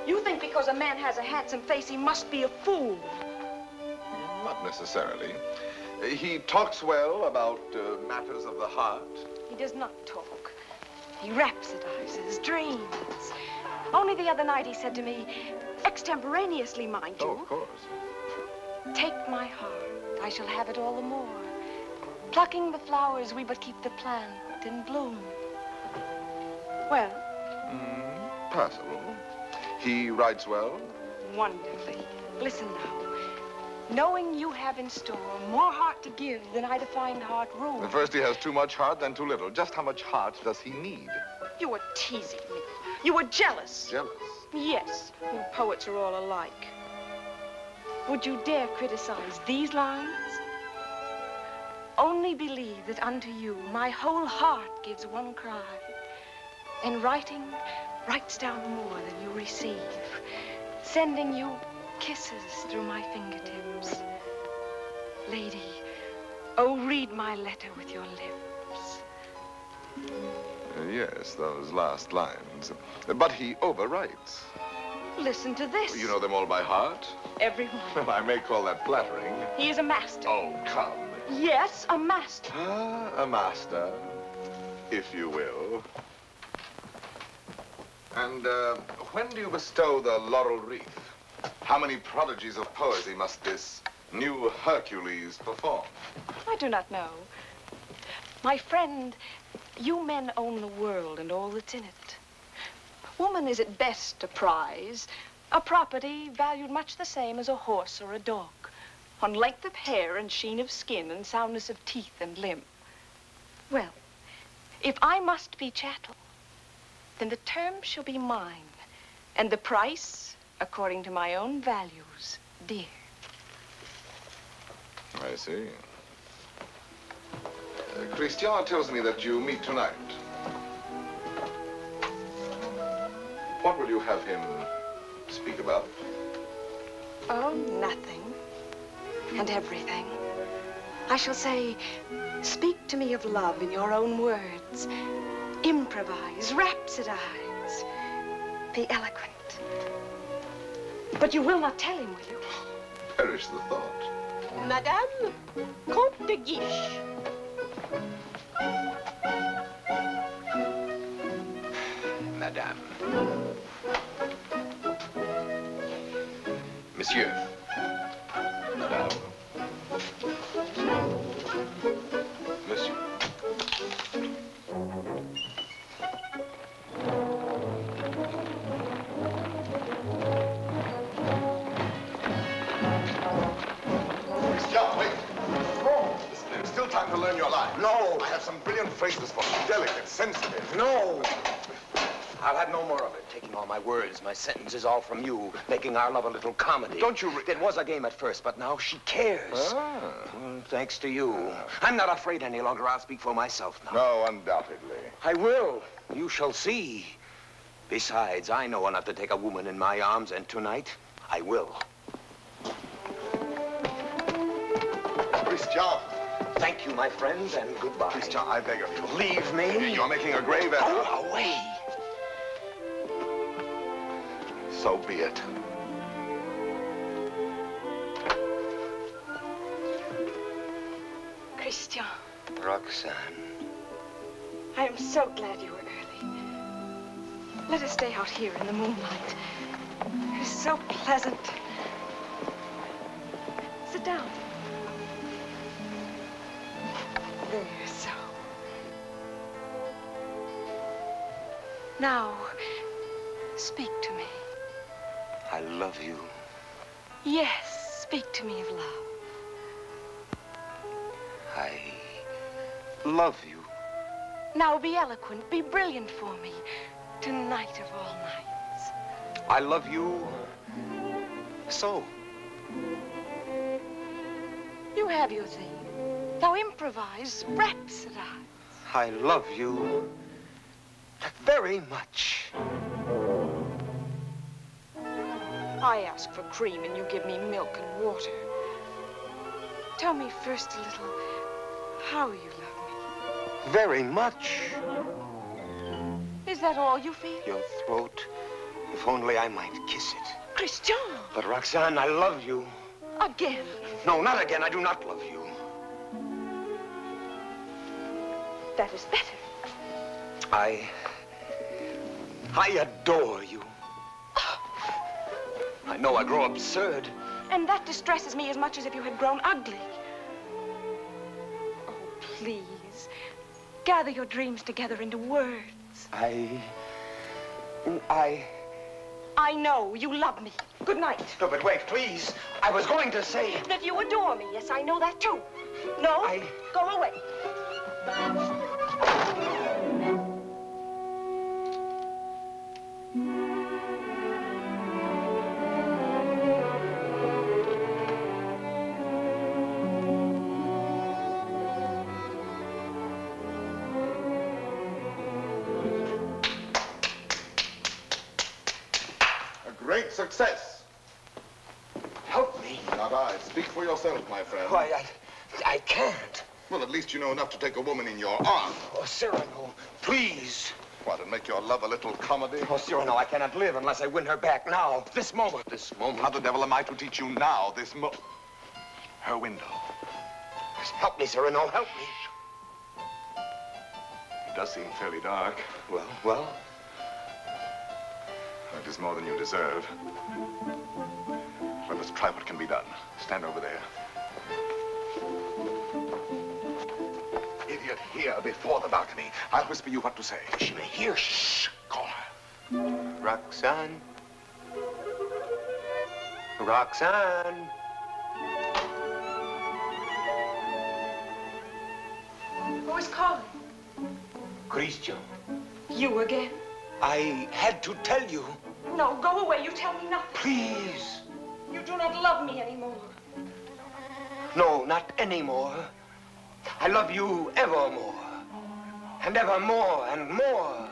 You think because a man has a handsome face, he must be a fool. Not necessarily. He talks well about matters of the heart. He does not talk. He rhapsodizes, dreams. Only the other night he said to me, Extemporaneously, mind you. Oh, of course. Take my heart, I shall have it all the more. Plucking the flowers, we but keep the plant in bloom. Well? Passable. He writes well? Wonderfully. Listen now. Knowing you have in store more heart to give than I to find heart room. First, he has too much heart, then too little. Just how much heart does he need? You were teasing me. You were jealous. Jealous? Yes. You poets are all alike. Would you dare criticize these lines? Only believe that unto you my whole heart gives one cry. And writing writes down more than you receive, sending you kisses through my fingertips. Lady, oh, read my letter with your lips. Yes, those last lines. But he overwrites. Listen to this. You know them all by heart? Everyone. Well, I may call that flattering. He is a master. Oh, come. Yes, a master. Ah, a master, if you will. And when do you bestow the laurel wreath? How many prodigies of poesy must this new Hercules perform? I do not know. My friend, you men own the world and all that's in it. Woman is at best a prize, a property valued much the same as a horse or a dog, on length of hair and sheen of skin and soundness of teeth and limb. Well, if I must be chattel, then the term shall be mine, and the price according to my own values, dear. I see. Christian tells me that you meet tonight. What will you have him speak about? Oh, nothing and everything. I shall say, speak to me of love in your own words. Improvise, rhapsodize, be eloquent. But you will not tell him, will you? Perish the thought. Madame, Comte de Guiche. Madame. Monsieur. Madame. Monsieur. Time to learn your line. No. I have some brilliant phrases for you. Delicate, sensitive. No. I'll have no more of it. Taking all my words, my sentences, all from you. Making our love a little comedy. Don't you... It was a game at first, but now she cares. Thanks to you. I'm not afraid any longer. I'll speak for myself now. No, undoubtedly. I will. You shall see. Besides, I know enough to take a woman in my arms, and tonight, I will. Christian. Thank you, my friends, and goodbye. Christian, I beg of you. Leave me. You're making a grave error. Go away. So be it. Christian. Roxane. I am so glad you were early. Let us stay out here in the moonlight. It is so pleasant. Sit down. There, so. Now, speak to me. I love you. Yes, speak to me of love. I love you. Now be eloquent, be brilliant for me. Tonight of all nights. I love you so. You have your theme. Now improvise, rhapsodize. I love you very much. I ask for cream and you give me milk and water. Tell me first a little how you love me. Very much. Is that all you feel? Your throat. If only I might kiss it. Christian! But Roxane, I love you. Again? No, not again. I do not love you. That is better. I adore you. know I grow absurd. And that distresses me as much as if you had grown ugly. Oh, please. Gather your dreams together into words. I know you love me. Good night. No, but wait, please. I was going to say... That you adore me. Yes, I know that too. No, go away. Great success. Help me. Not I. Speak for yourself, my friend. Why, I can't. Well, at least you know enough to take a woman in your arms. Oh, Cyrano, please. What, and make your love a little comedy? Oh, Cyrano, I cannot live unless I win her back now. This moment. This moment. How the devil am I to teach you now, this moment? Her window. Help me, Cyrano, help me. It does seem fairly dark. Well? It is more than you deserve. Well, let's try what can be done. Stand over there. Idiot, here before the balcony. I'll whisper you what to say. She may hear. Shh. Call her. Roxane. Roxane. Who is calling? Christian. You again? I had to tell you. No, go away. You tell me nothing. Please. You do not love me anymore. No, not anymore. I love you evermore. And evermore and more.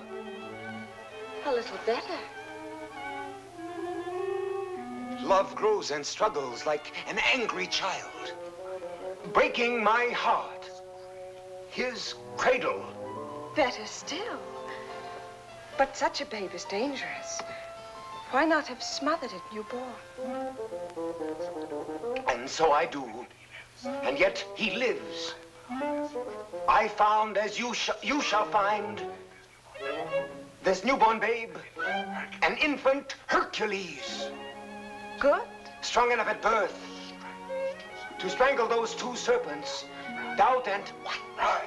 A little better. Love grows and struggles like an angry child, breaking my heart. His cradle. Better still. But such a babe is dangerous. Why not have smothered it newborn? And so I do. And yet he lives. I found, as you shall find, this newborn babe, an infant Hercules. Good. Strong enough at birth to strangle those two serpents, doubt and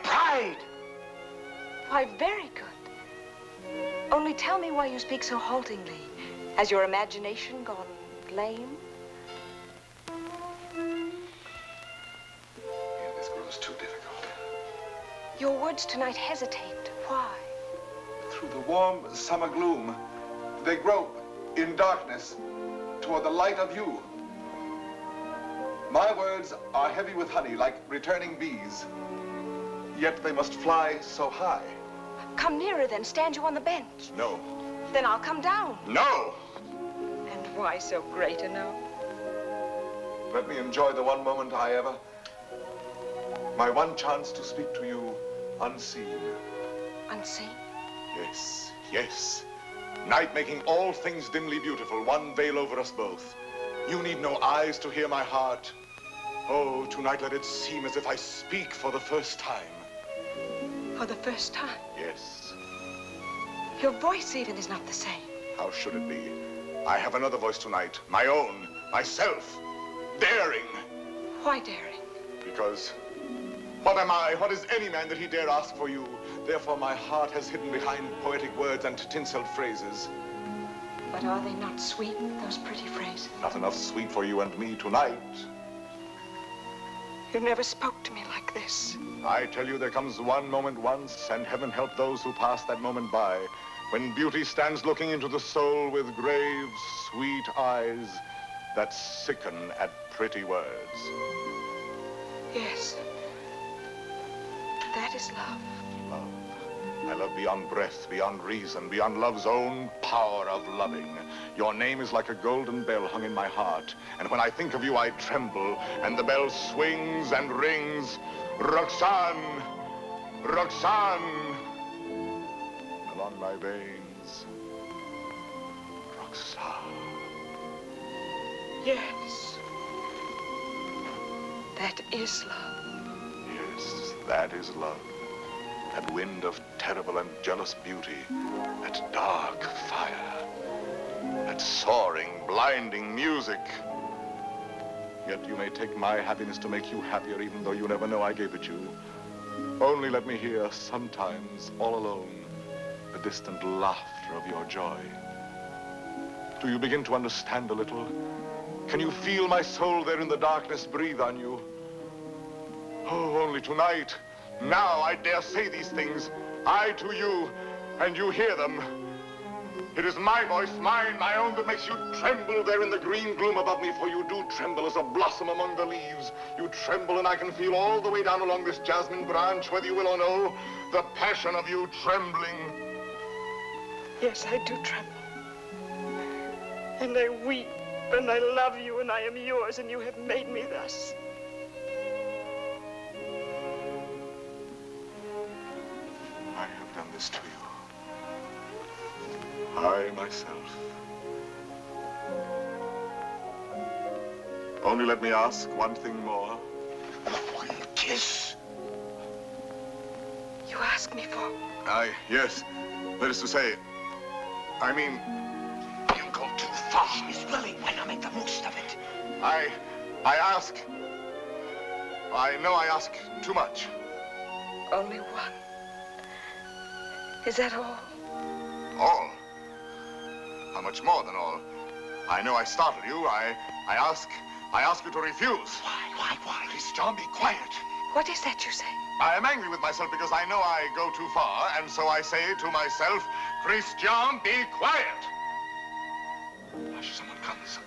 pride. Why, very good. Only tell me why you speak so haltingly. Has your imagination gone lame? This grows too difficult. Your words tonight hesitate. Why? Through the warm summer gloom, they grope in darkness toward the light of you. My words are heavy with honey, like returning bees. Yet they must fly so high. Come nearer then. Stand you on the bench. No. Then I'll come down. No! And why so great a no? Let me enjoy the one moment I ever... My one chance to speak to you unseen. Unseen? Yes, yes. Night making all things dimly beautiful, one veil over us both. You need no eyes to hear my heart. Oh, tonight let it seem as if I speak for the first time. For the first time? Yes. Your voice even is not the same. How should it be? I have another voice tonight, my own, myself, daring. Why daring? Because what am I, what is any man that he dare ask for you? Therefore my heart has hidden behind poetic words and tinseled phrases. But are they not sweet, those pretty phrases? Not enough sweet for you and me tonight. You never spoke to me like this. I tell you, there comes one moment once, and heaven help those who pass that moment by, when beauty stands looking into the soul with grave, sweet eyes that sicken at pretty words. Yes. That is love. Love. I love beyond breath, beyond reason, beyond love's own power of loving. Your name is like a golden bell hung in my heart, and when I think of you, I tremble, and the bell swings and rings. Roxane! Roxane! Along my veins. Roxane. Yes. That is love. Yes, that is love. That wind of terrible and jealous beauty. That dark fire. that soaring, blinding music. Yet you may take my happiness to make you happier, even though you never know I gave it you. Only let me hear, sometimes, all alone, the distant laughter of your joy. Do you begin to understand a little? Can you feel my soul there in the darkness breathe on you? Oh, only tonight, now I dare say these things, I to you, and you hear them. It is my voice, mine, my own, that makes you tremble there in the green gloom above me, for you do tremble as a blossom among the leaves. You tremble, and I can feel all the way down along this jasmine branch, whether you will or no, the passion of you trembling. Yes, I do tremble. And I weep, and I love you, and I am yours, and you have made me thus. I have done this to you. I, myself. Only let me ask one thing more. One kiss. You ask me for? Yes. That is to say, I mean... You go too far, Miss Willie. Why not make the most of it? I ask... I know I ask too much. Only one. Is that all? All? How much more than all? I know I startled you. I ask you to refuse. Why? Christian, be quiet. What is that you say? I am angry with myself because I know I go too far, and so I say to myself, Christian, be quiet. Hush, someone comes.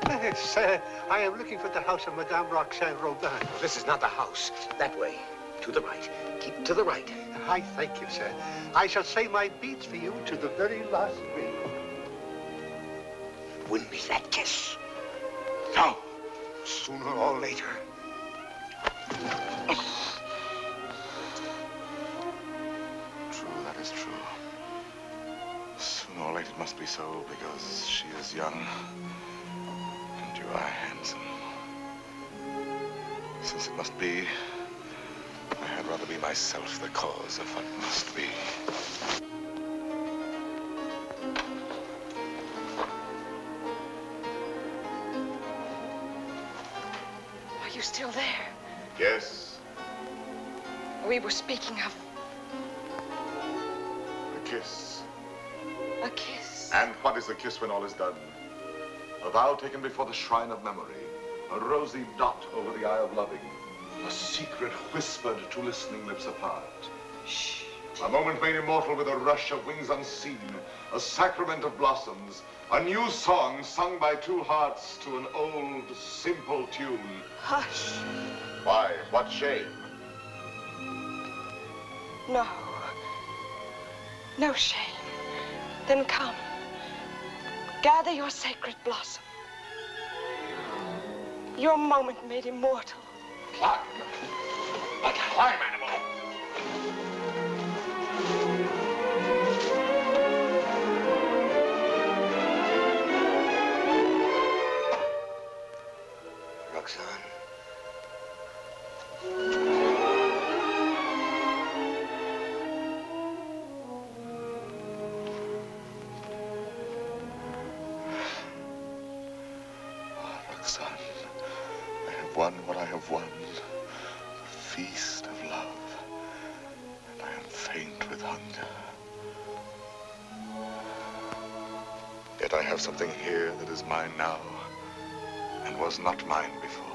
Yes, I am looking for the house of Madame Roxane Robin. This is not the house. That way. To the right. Keep to the right. I thank you, sir. I shall say my beads for you to the very last ring. Wouldn't be that kiss. No. Sooner or later. True, that is true. Sooner or later it must be so, because she is young. And you are handsome. Since it must be, I had rather be myself the cause of what must be. Are you still there? Yes. We were speaking of A kiss. a kiss. And what is a kiss when all is done? A vow taken before the shrine of memory. A rosy dot over the eye of loving. A secret whispered to listening lips apart. Shh. A moment made immortal with a rush of wings unseen. A sacrament of blossoms. A new song sung by two hearts to an old, simple tune. Hush. Why? What shame? No. No shame. Then come. Gather your sacred blossom. Your moment made immortal. Climb. Like a climb animal. Roxane. Roxane, I have won what I have won. The feast of love. And I am faint with hunger. Yet I have something here that is mine now and was not mine before.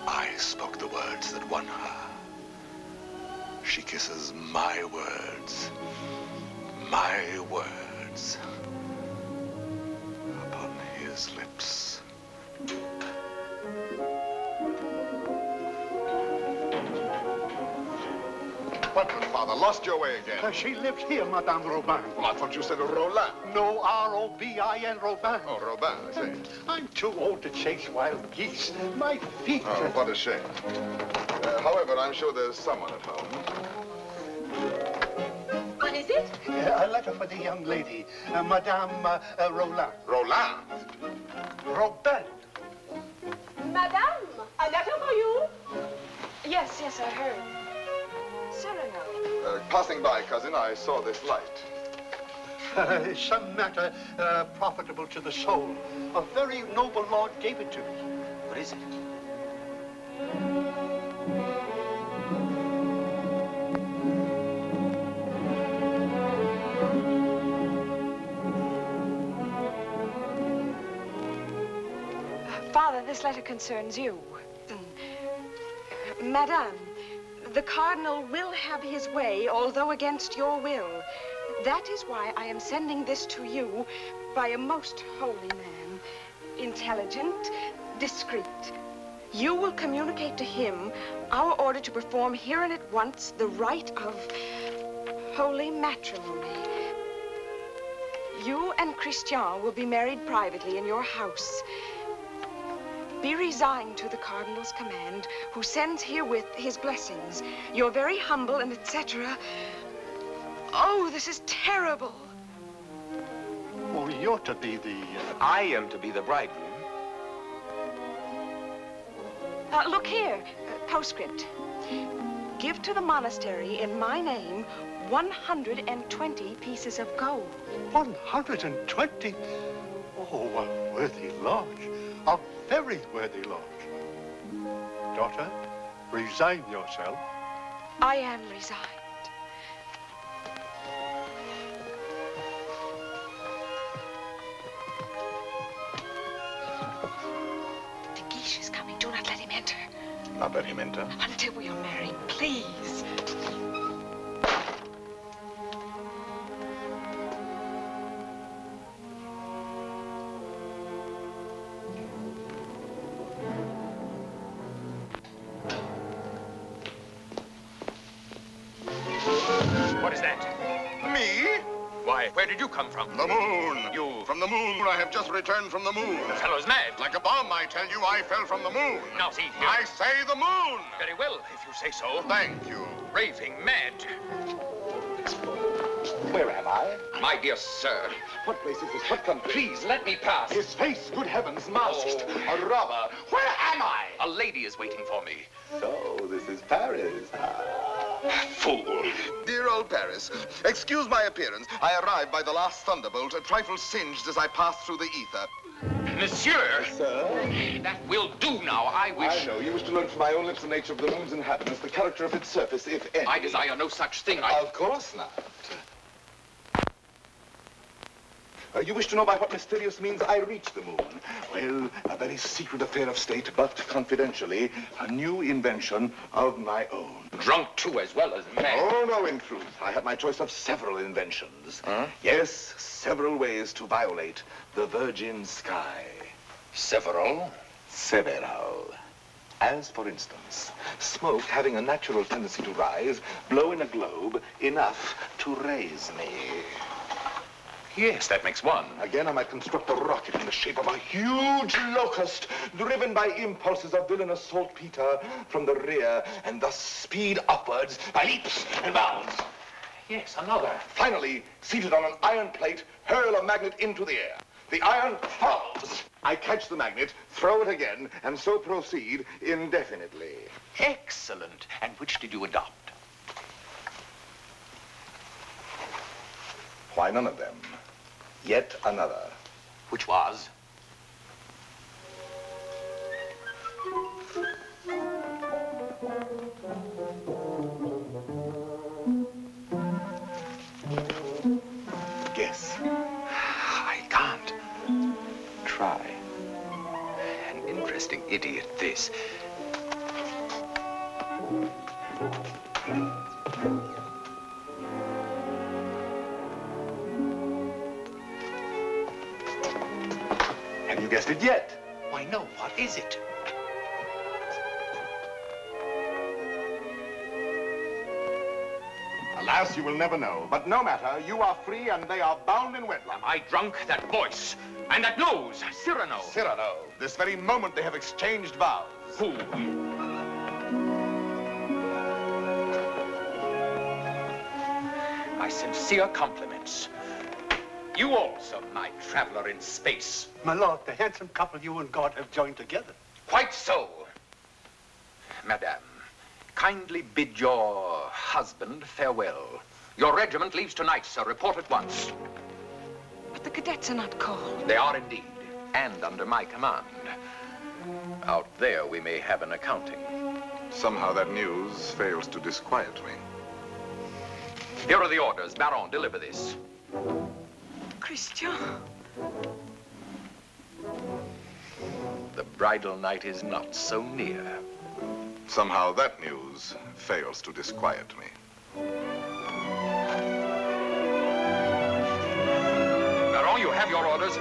I spoke the words that won her. She kisses my words. My words. Upon his lips. What, Father? Lost your way again? She lives here, Madame Robin. Well, I thought you said Roland. No, R-O-B-I-N, Robin. Oh, Robin, I say. I'm too old to chase wild geese. My feet... Oh, what a shame. However, I'm sure there's someone at home. What is it? A letter for the young lady, Madame Roland. Roland? Robin. Madame, a letter for you. Yes, yes, I heard. Cyrano. Passing by, cousin, I saw this light. Some matter profitable to the soul. A very noble lord gave it to me. What is it? Father, this letter concerns you. Madame, the Cardinal will have his way, although against your will. That is why I am sending this to you by a most holy man. Intelligent, discreet. You will communicate to him our order to perform here and at once the rite of holy matrimony. You and Christian will be married privately in your house. Be resigned to the Cardinal's command, who sends herewith his blessings. You're very humble and etc. Oh, this is terrible. Oh, you're to be the... I am to be the bridegroom. Look here, postscript. Give to the monastery in my name 120 pieces of gold. 120? Oh, a worthy lodge. A very worthy lodge. Daughter, resign yourself. I am resigned. The Guiche is coming. Do not let him enter. Not let him enter. Until we are married, please. What is that? Me? Why, where did you come from? The moon. You... From the moon. I have just returned from the moon. The fellow's mad. Like a bomb, I tell you, I fell from the moon. Now, see here. I say the moon. Very well, if you say so. Thank you. Raving mad. Where am I? My dear sir. What place is this? What country? Please, let me pass. His face, good heavens, masked. Oh. A robber. Where am I? A lady is waiting for me. So, this is Paris. Fool. Dear old Paris, excuse my appearance. I arrived by the last thunderbolt, a trifle singed as I passed through the ether. Monsieur! Sir? That will do now. I wish... I know. You wish to learn from my own lips the nature of the moon's inhabitants, the character of its surface, if any. I desire no such thing. Of course not. You wish to know by what mysterious means I reached the moon? Well, a very secret affair of state, but confidentially, a new invention of my own. Drunk, too, as well as mad. Oh, no, in truth. I had my choice of several inventions. Huh? Yes, several ways to violate the virgin sky. Several? Several. As, for instance, smoke having a natural tendency to rise, blow in a globe enough to raise me. Yes, that makes one. Again, I might construct a rocket in the shape of a huge locust, driven by impulses of villainous saltpeter from the rear, and thus speed upwards by leaps and bounds. Yes, another. Finally, seated on an iron plate, hurl a magnet into the air. The iron falls. I catch the magnet, throw it again, and so proceed indefinitely. Excellent. And which did you adopt? Why, none of them. Yet another. Which was? Guess. I can't. Try. An interesting idiot, this. Have you guessed it yet? Why, no. What is it? Alas, you will never know. But no matter, you are free and they are bound in wedlock. Am I drunk? That voice. And that nose. Cyrano. Cyrano. This very moment they have exchanged vows. Who? My sincere compliments. You also, my traveler in space. My lord, the handsome couple you and God have joined together. Quite so. Madame, kindly bid your husband farewell. Your regiment leaves tonight, sir. Report at once. But the cadets are not called. They are indeed, and under my command. Out there, we may have an accounting. Somehow that news fails to disquiet me. Here are the orders. Baron, deliver this. Christian. The bridal night is not so near. Somehow that news fails to disquiet me. Baron, you have your orders.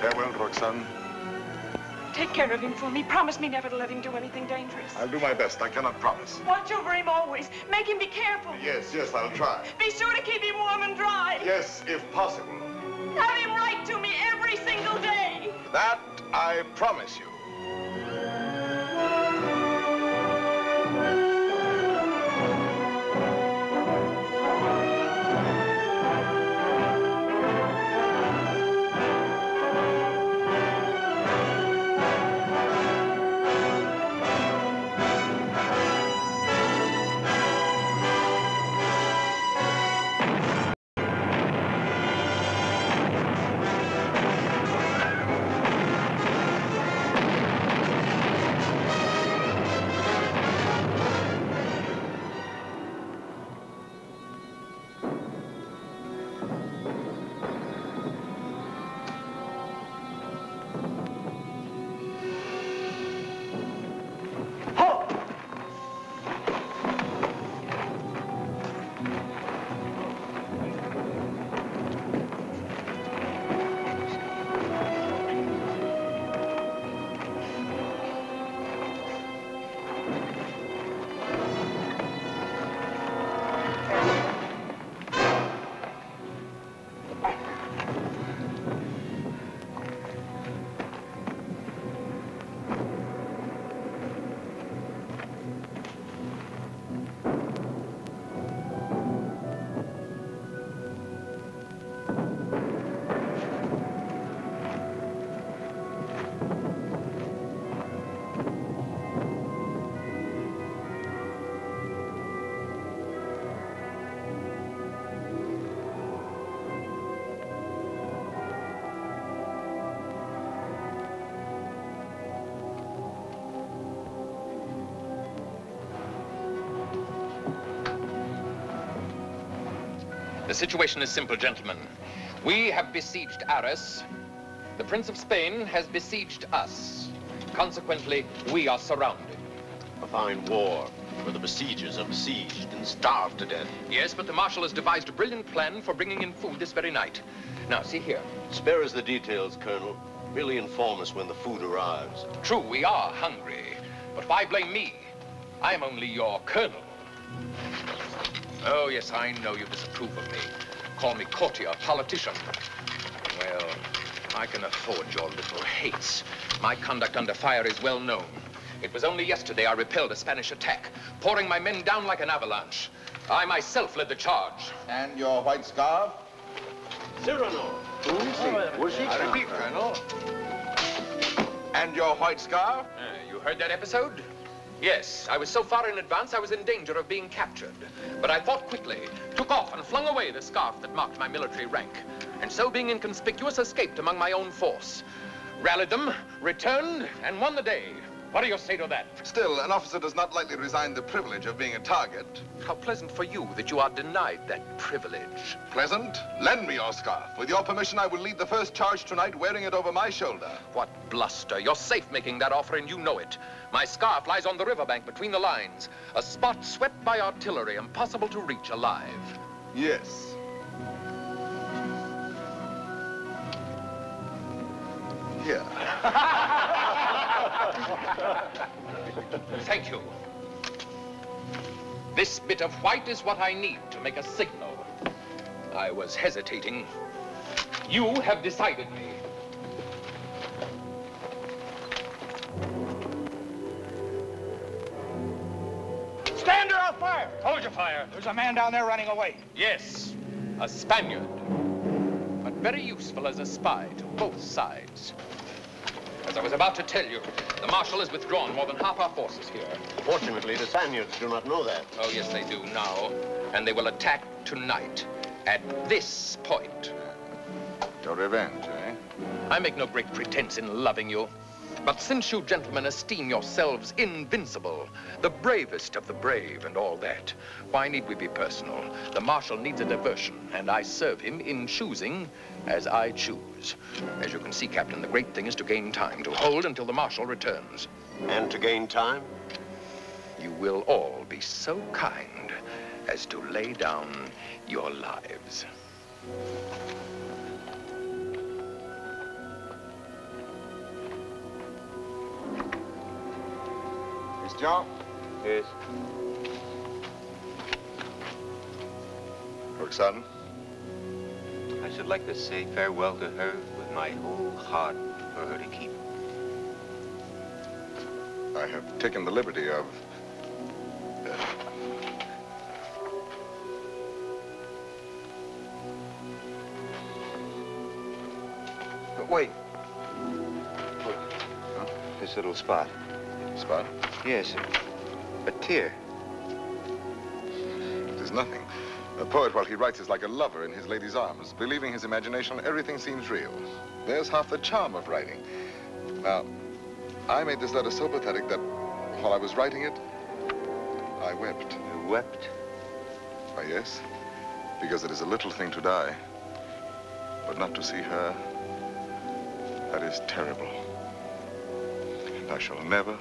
Farewell, Roxane. Take care of him for me. Promise me never to let him do anything dangerous. I'll do my best. I cannot promise. Watch over him always. Make him be careful. Yes, I'll try. Be sure to keep him warm and dry. Yes, if possible. Have him write to me every single day. That I promise you. The situation is simple, gentlemen. We have besieged Arras. The Prince of Spain has besieged us. Consequently, we are surrounded. A fine war, where the besiegers are besieged and starved to death. Yes, but the Marshal has devised a brilliant plan for bringing in food this very night. Now, see here. Spare us the details, Colonel. Merely inform us when the food arrives. True, we are hungry. But why blame me? I'm only your colonel. Oh, yes, I know you disapprove of me. Call me courtier, politician. Well, I can afford your little hates. My conduct under fire is well known. It was only yesterday I repelled a Spanish attack, pouring my men down like an avalanche. I myself led the charge. And your white scarf? Cyrano. I repeat, Colonel. And your white scarf? You heard that episode? Yes, I was so far in advance I was in danger of being captured. But I thought quickly, took off and flung away the scarf that marked my military rank. And so being inconspicuous, escaped among my own force. Rallied them, returned, and won the day. What do you say to that? Still, an officer does not lightly resign the privilege of being a target. How pleasant for you that you are denied that privilege. Pleasant? Lend me your scarf. With your permission, I will lead the first charge tonight wearing it over my shoulder. What bluster. You're safe making that offer, and you know it. My scarf lies on the riverbank between the lines, a spot swept by artillery, impossible to reach alive. Yes. Here. Thank you. This bit of white is what I need to make a signal. I was hesitating. You have decided me. Stand or I'll fire! Hold your fire. There's a man down there running away. Yes, a Spaniard. But very useful as a spy to both sides. As I was about to tell you, the Marshal has withdrawn more than half our forces here. Fortunately, the Spaniards do not know that. Oh, yes, they do now. And they will attack tonight at this point. Your revenge, eh? I make no great pretense in loving you. But since you gentlemen esteem yourselves invincible, the bravest of the brave and all that, why need we be personal? The Marshal needs a diversion, and I serve him in choosing as I choose. As you can see, Captain, the great thing is to gain time, to hold until the Marshal returns. And to gain time? You will all be so kind as to lay down your lives. John? Yes. Roxane? I should like to say farewell to her with my whole heart for her to keep. I have taken the liberty of... But wait. This little spot. Spot? Yes, a tear. It is nothing. A poet, while he writes, is like a lover in his lady's arms. Believing his imagination, everything seems real. There's half the charm of writing. Now, I made this letter so pathetic that while I was writing it, I wept. You wept? Why, yes. Because it is a little thing to die. But not to see her, that is terrible. And I shall never...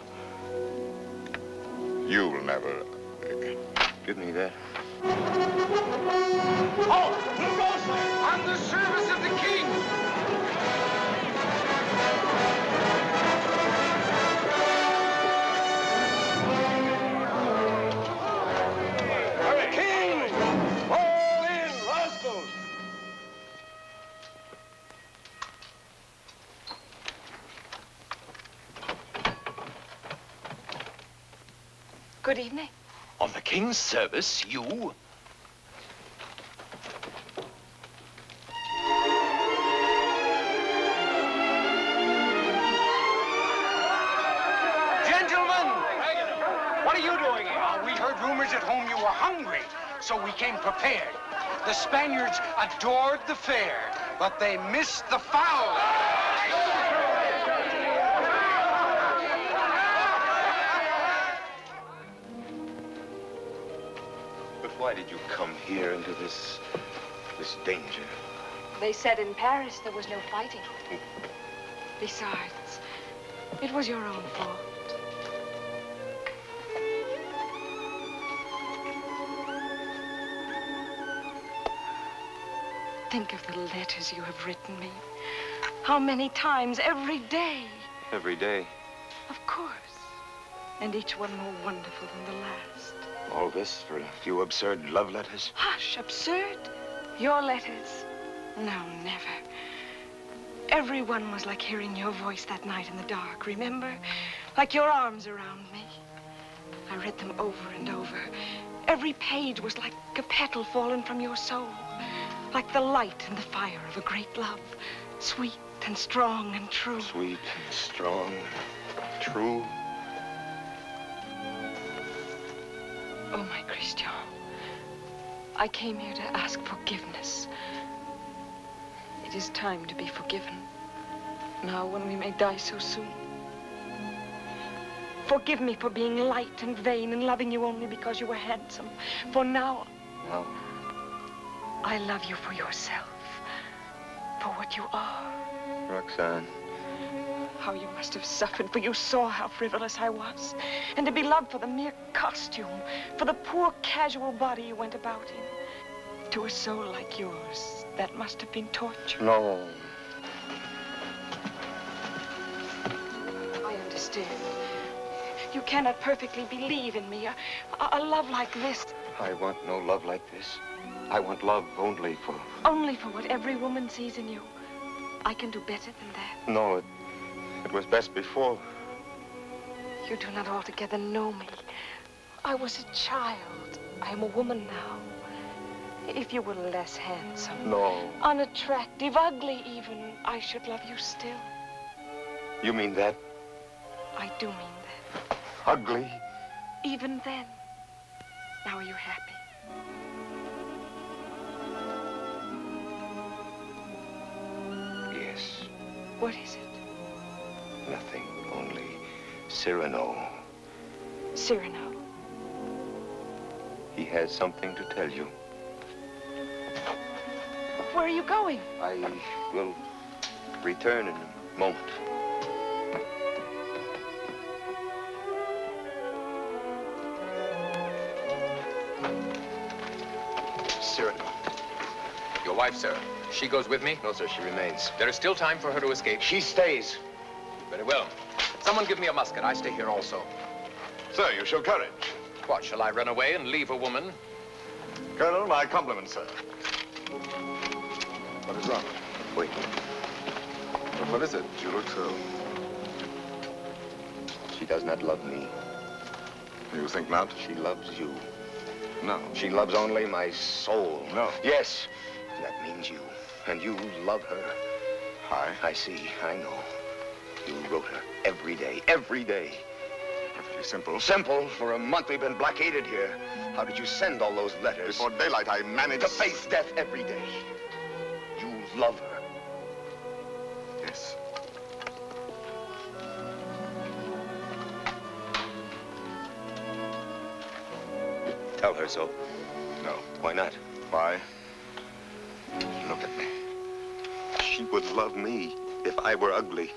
You will never... Give me that. Oh, who goes there? On the service of the king! King! Fall in, rascals! Good evening. On the king's service, you? Gentlemen! What are you doing here? We heard rumors at home you were hungry, so we came prepared. The Spaniards adored the fair, but they missed the fowl. Why did you come here into this danger? They said in Paris there was no fighting. Besides, it was your own fault. Think of the letters you have written me. How many times every day? Every day. Of course. And each one more wonderful than the last. All this for a few absurd love letters? Hush, absurd? Your letters? No, never. Every one was like hearing your voice that night in the dark, remember? Like your arms around me. I read them over and over. Every page was like a petal fallen from your soul. Like the light and the fire of a great love. Sweet and strong and true. Sweet and strong, true. Oh, my Christian, I came here to ask forgiveness. It is time to be forgiven. Now, when we may die so soon. Forgive me for being light and vain and loving you only because you were handsome. For now, No. I love you for yourself, for what you are. Roxane. How you must have suffered, for you saw how frivolous I was. And to be loved for the mere costume, for the poor casual body you went about in. To a soul like yours, that must have been torture. No. I understand. You cannot perfectly believe in me. A love like this. I want no love like this. I want love only for... Only for what every woman sees in you. I can do better than that. No, it was best before. You do not altogether know me. I was a child. I am a woman now. If you were less handsome, No. unattractive, ugly even, I should love you still. You mean that? I do mean that. Ugly? Even then. Now are you happy? Yes. What is it? Nothing. Only Cyrano. Cyrano. He has something to tell you. Where are you going? I will return in a moment. Cyrano. Your wife, sir. She goes with me? No, sir, she remains. There is still time for her to escape. She stays. Very well. Someone give me a musket. I stay here also. Sir, you show courage. What, shall I run away and leave a woman? Colonel, my compliments, sir. What is wrong? Wait. But what is it? You look so... She does not love me. You think not? She loves you. No. She loves only my soul. No. Yes. That means you. And you love her. I see. I know. You wrote her every day. Every day. Perfectly simple. Simple? For a month we've been blockaded here. How did you send all those letters? Before daylight, I managed... To face death every day. You love her. Yes. Tell her so. No. Why not? Why? Look at me. She would love me if I were ugly.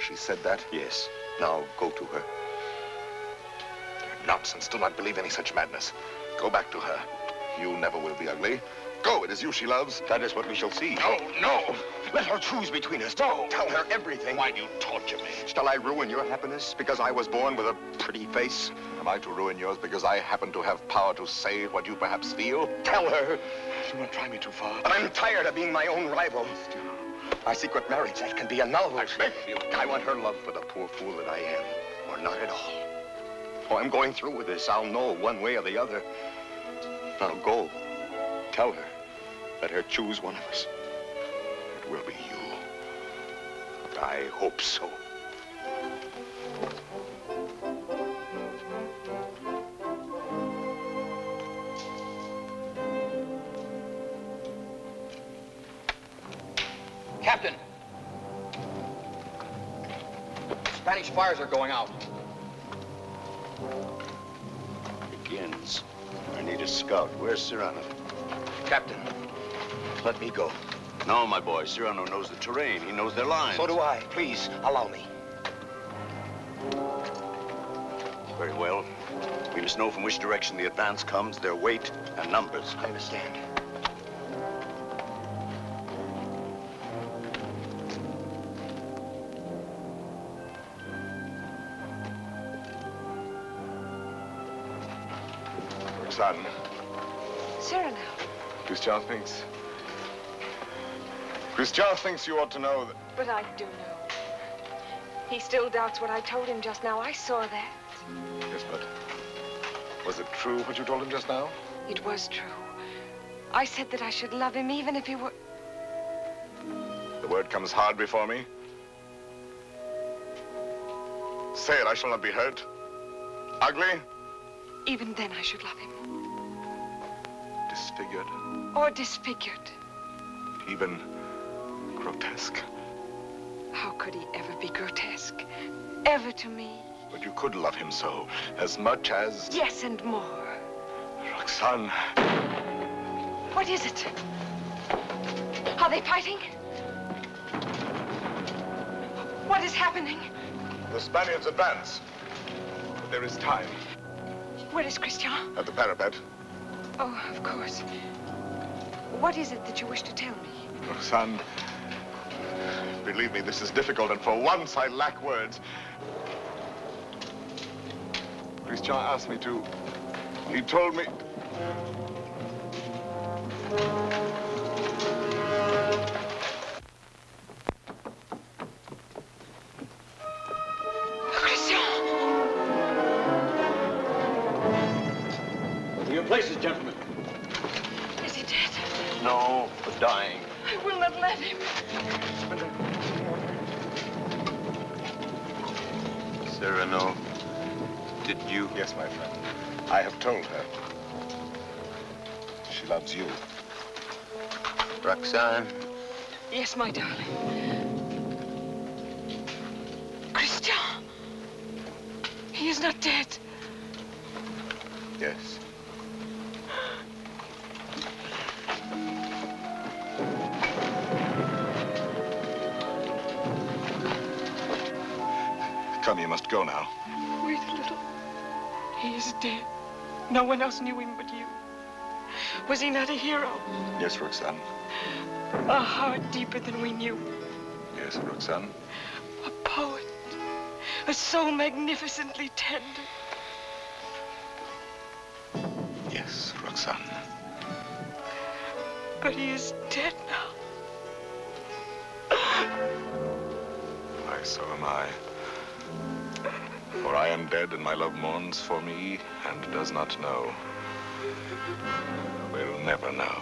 She said that? Yes. Now go to her. Nonsense. Do not believe any such madness. Go back to her. You never will be ugly. Go. It is you she loves. That is what we shall see. No, no. Let her choose between us. No. Tell her everything. Why do you torture me? Shall I ruin your happiness because I was born with a pretty face? Am I to ruin yours because I happen to have power to say what you perhaps feel? Tell her. Do not try me too far. But I'm tired of being my own rival. Our secret marriage, that can be annulled. I beg of you. I want her love for the poor fool that I am, or not at all. Oh, I'm going through with this. I'll know one way or the other. Now go. Tell her. Let her choose one of us. It will be you. I hope so. Captain! Spanish fires are going out. Begins. I need a scout. Where's Cyrano? Captain, let me go. No, my boy. Cyrano knows the terrain. He knows their lines. So do I. Please, allow me. Very well. We must know from which direction the advance comes, their weight and numbers. I understand. Roxane. Cyrano. Christian thinks you ought to know that... But I do know. He still doubts what I told him just now. I saw that. Yes, but was it true what you told him just now? It was true. I said that I should love him even if he were... The word comes hard before me. Say it, I shall not be hurt. Ugly? Even then I should love him. Disfigured? Or disfigured. Even grotesque? How could he ever be grotesque? Ever to me? But you could love him so, as much as... Yes, and more. Roxane. What is it? Are they fighting? What is happening? The Spaniards advance. But there is time. Where is Christian? At the parapet. Oh, of course. What is it that you wish to tell me? Roxane, believe me, this is difficult, and for once I lack words. Christian asked me to... He told me... Christian! Cyrano, did you? Yes, my friend. I have told her. She loves you. Roxane? Yes, my darling. Christian! He is not dead. Yes. Come, you must go now. Wait a little. He is dead. No one else knew him but you. Was he not a hero? Yes, Roxane. A heart deeper than we knew. Yes, Roxane. A poet. A soul magnificently tender. Yes, Roxane. But he is dead now. Why, so am I. For I am dead, and my love mourns for me, and does not know. Will never know.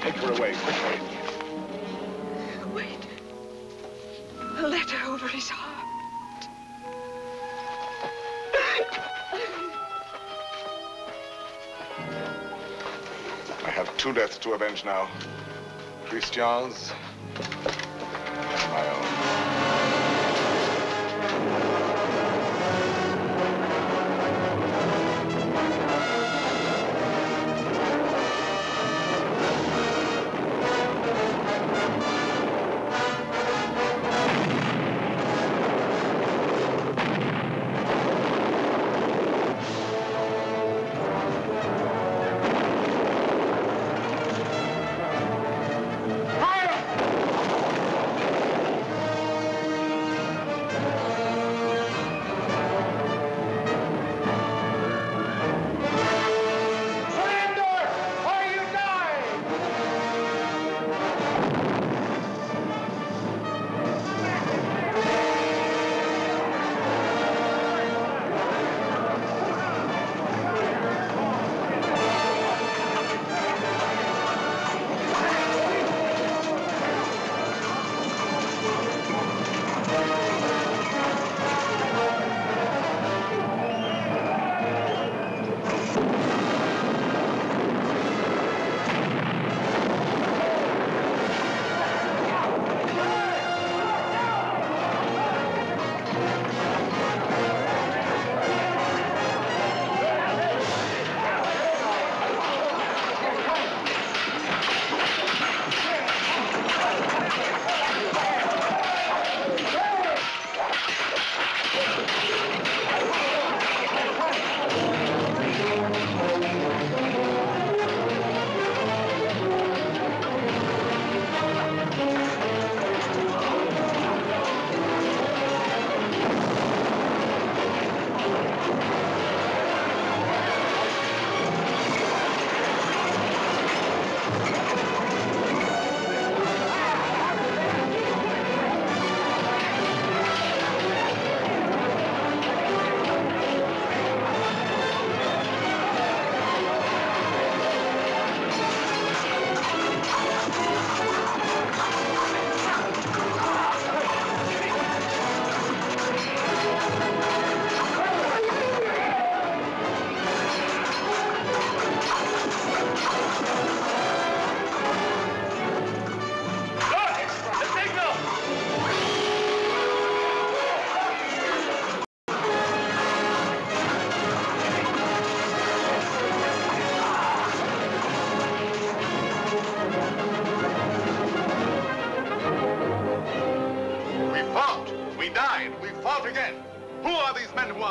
Take her away, quickly. Wait. A letter over his heart. I have two deaths to avenge now. Christian's and my own.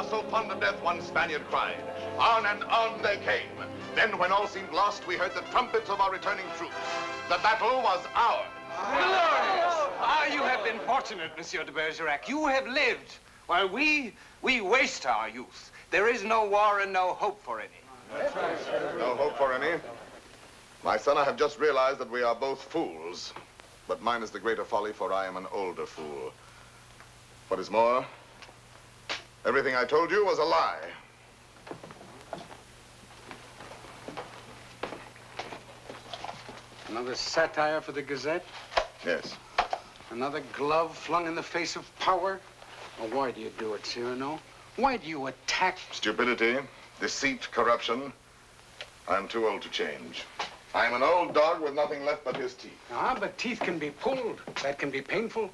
So fond of death, one Spaniard cried. On and on they came. Then, when all seemed lost, we heard the trumpets of our returning troops. The battle was ours. Glorious! Ah, you have been fortunate, Monsieur de Bergerac. You have lived, while we waste our youth. There is no war and no hope for any. No hope for any? My son, I have just realized that we are both fools. But mine is the greater folly, for I am an older fool. What is more, everything I told you was a lie. Another satire for the Gazette? Yes. Another glove flung in the face of power? Well, why do you do it, Cyrano? Why do you attack? Stupidity, deceit, corruption. I'm too old to change. I'm an old dog with nothing left but his teeth. Ah, but teeth can be pulled. That can be painful.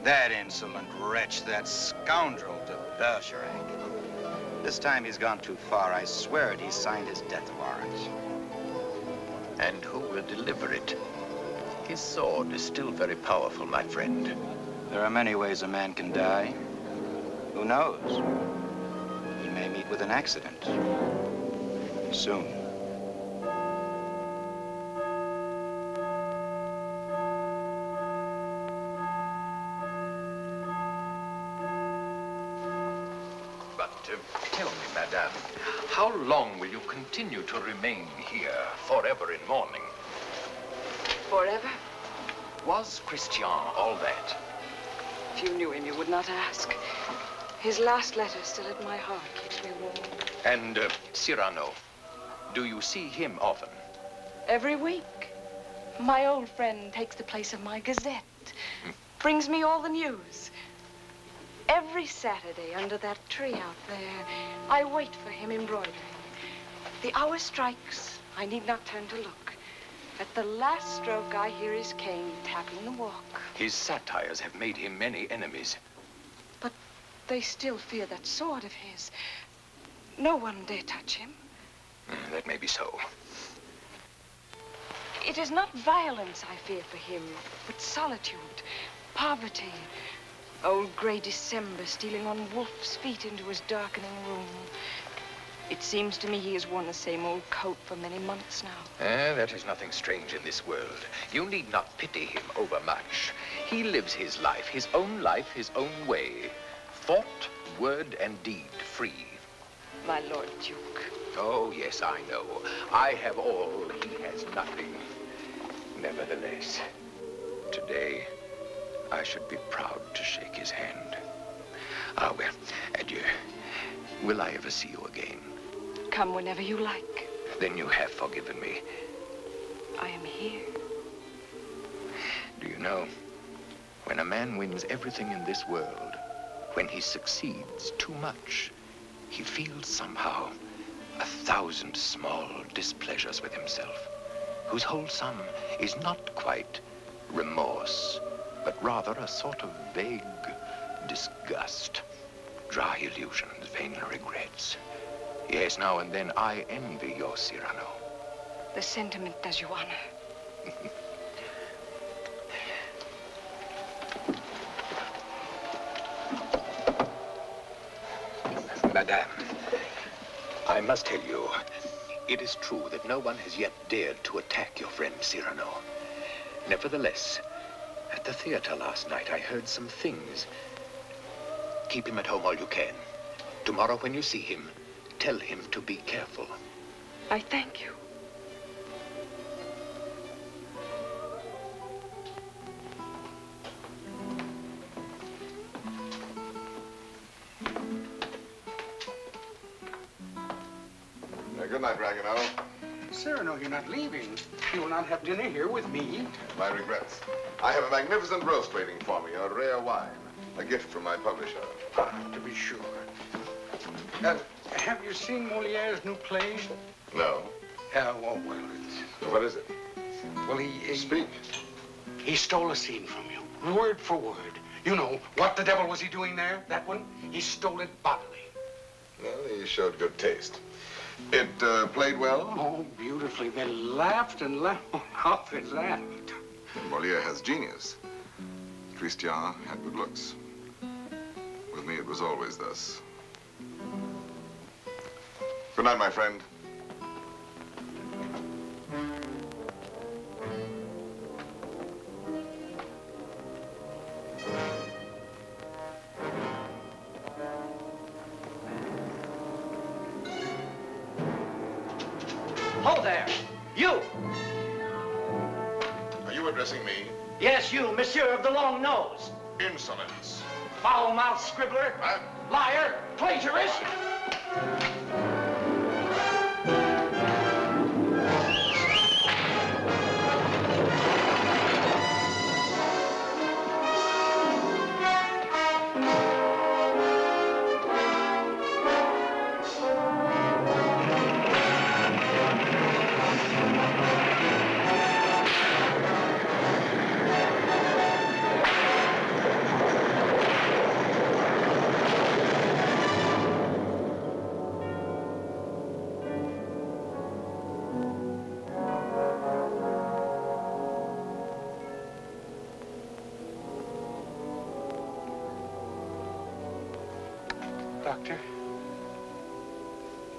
That insolent wretch, that scoundrel de Bergerac. This time he's gone too far. I swear it, he signed his death warrant. And who will deliver it? His sword is still very powerful, my friend. There are many ways a man can die. Who knows? He may meet with an accident. Soon. But tell me, madame, how long will you continue to remain here, forever in mourning? Forever? Was Christian all that? If you knew him, you would not ask. His last letter still at my heart keeps me warm. And Cyrano, do you see him often? Every week. My old friend takes the place of my gazette. Brings me all the news. Every Saturday under that tree out there, I wait for him embroidering. The hour strikes. I need not turn to look. At the last stroke, I hear his cane tapping the walk. His satires have made him many enemies. But they still fear that sword of his. No one dare touch him. That may be so. It is not violence I fear for him, but solitude, poverty. Old gray December stealing on wolf's feet into his darkening room. It seems to me he has worn the same old coat for many months now. That is nothing strange in this world. You need not pity him overmuch. He lives his life, his own way. Thought, word, and deed free. My Lord Duke. Oh, yes, I know. I have all, he has nothing. Nevertheless, today, I should be proud to shake his hand. Ah, well, adieu. Will I ever see you again? Come whenever you like. Then you have forgiven me. I am here. Do you know, when a man wins everything in this world, when he succeeds too much, he feels somehow 1,000 small displeasures with himself, whose whole sum is not quite remorse, but rather a sort of vague disgust, dry illusions, vain regrets. Yes, now and then I envy your Cyrano. The sentiment does you honor. Madame, I must tell you, it is true that no one has yet dared to attack your friend Cyrano. Nevertheless, at the theater last night, I heard some things. Keep him at home all you can. Tomorrow when you see him, tell him to be careful. I thank you. Good night, Ragueneau. Cyrano, you're not leaving. You will not have dinner here with me. My regrets. I have a magnificent roast waiting for me, a rare wine. A gift from my publisher. To be sure. Have you seen Moliere's new play? No. Oh, well, it's... What is it? Well, he... Speak. He stole a scene from you, word for word. You know, what the devil was he doing there? That one? He stole it bodily. Well, he showed good taste. It played well? Oh, beautifully. They laughed and laughed. How they laughed. Moliere has genius. Christian had good looks. With me, it was always thus. Good night, my friend. Ho there! You! Are you addressing me? Yes, you, Monsieur of the Long Nose. Insolence. Foul-mouthed scribbler. Liar. Plagiarist.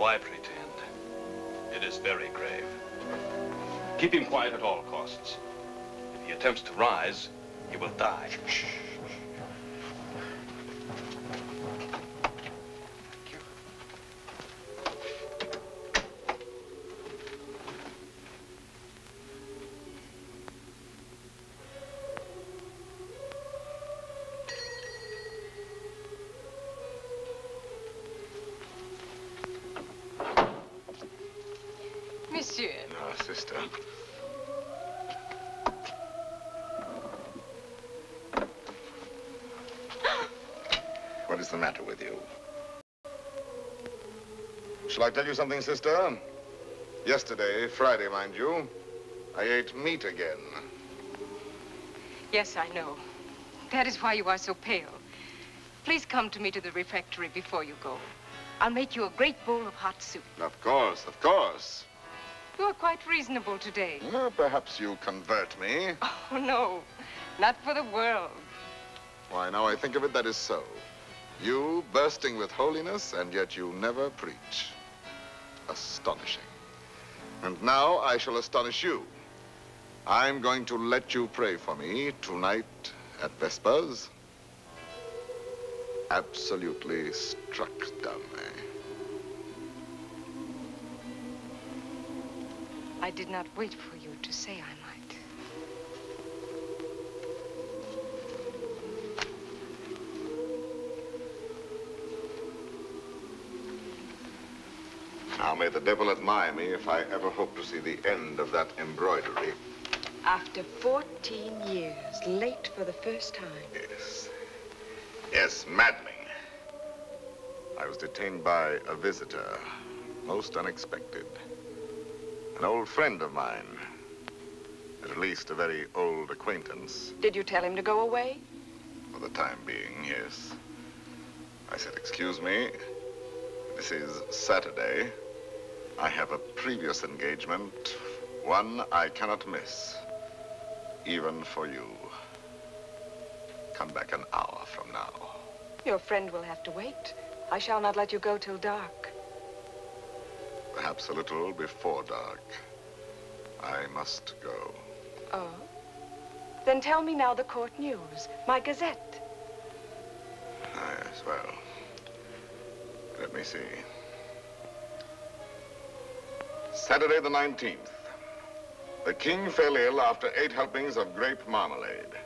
Why pretend? It is very grave. Keep him quiet at all costs. If he attempts to rise, he will die. Monsieur. Ah, sister. What is the matter with you? Shall I tell you something, sister? Yesterday, Friday, mind you, I ate meat again. Yes, I know. That is why you are so pale. Please come to me to the refectory before you go. I'll make you a great bowl of hot soup. Of course, of course. You are quite reasonable today. Well, perhaps you convert me. Oh, no. Not for the world. Why, now I think of it, that is so. You bursting with holiness, and yet you never preach. Astonishing. And now I shall astonish you. I'm going to let you pray for me tonight at Vespers. Absolutely struck dumb, eh? I did not wait for you to say I might. Now may the devil admire me if I ever hope to see the end of that embroidery. After 14 years, late for the first time. Yes. Yes, maddening. I was detained by a visitor, most unexpected. An old friend of mine. At least a very old acquaintance. Did you tell him to go away? For the time being, yes. I said, excuse me, this is Saturday. I have a previous engagement, one I cannot miss, even for you. Come back an hour from now. Your friend will have to wait. I shall not let you go till dark. Perhaps a little before dark. I must go. Oh? Then tell me now the court news, my gazette. Ah, yes, well, let me see. Saturday the 19th. The king fell ill after 8 helpings of grape marmalade.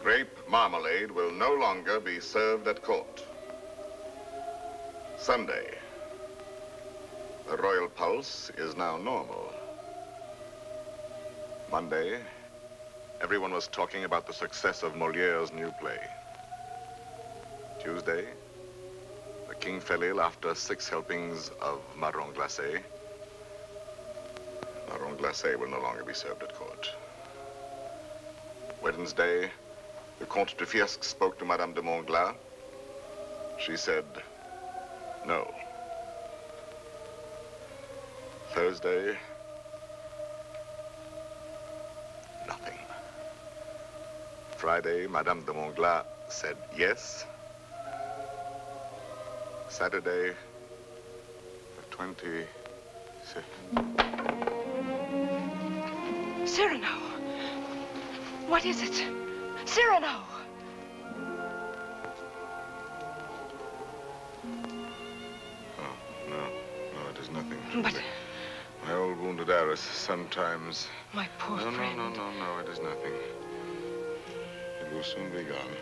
Grape marmalade will no longer be served at court. Sunday. The royal pulse is now normal. Monday, everyone was talking about the success of Moliere's new play. Tuesday, the king fell ill after 6 helpings of marron glacé. Marron glacé will no longer be served at court. Wednesday, the Comte de Fiesque spoke to Madame de Montglat. She said, no. Thursday, nothing. Friday, Madame de Montglat said yes. Saturday, the 26th. Cyrano! What is it? Cyrano! Oh, no, it is nothing. But... my old wounded heiress sometimes... My poor friend. No, it is nothing. It will soon be gone.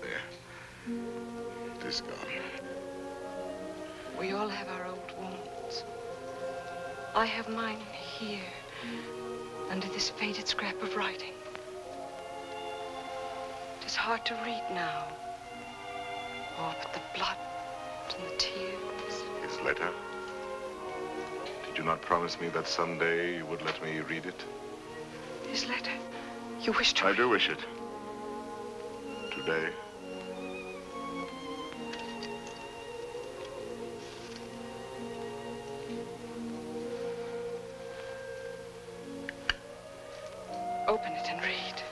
There. It is gone. We all have our old wounds. I have mine here, under this faded scrap of writing. It is hard to read now. Oh, but the blood and the tears. His letter? Did you not promise me that someday you would let me read it? His letter? You wish to... I do wish it. Today. Open it and read.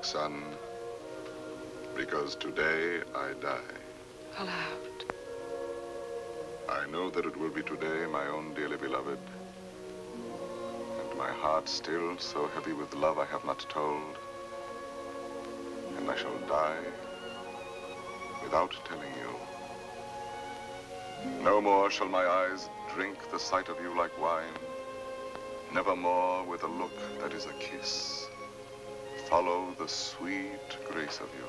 Roxane, because today I die. Aloud. I know that it will be today, my own dearly beloved. And my heart still so heavy with love I have not told. And I shall die without telling you. No more shall my eyes drink the sight of you like wine. Nevermore with a look that is a kiss. Follow the sweet grace of you.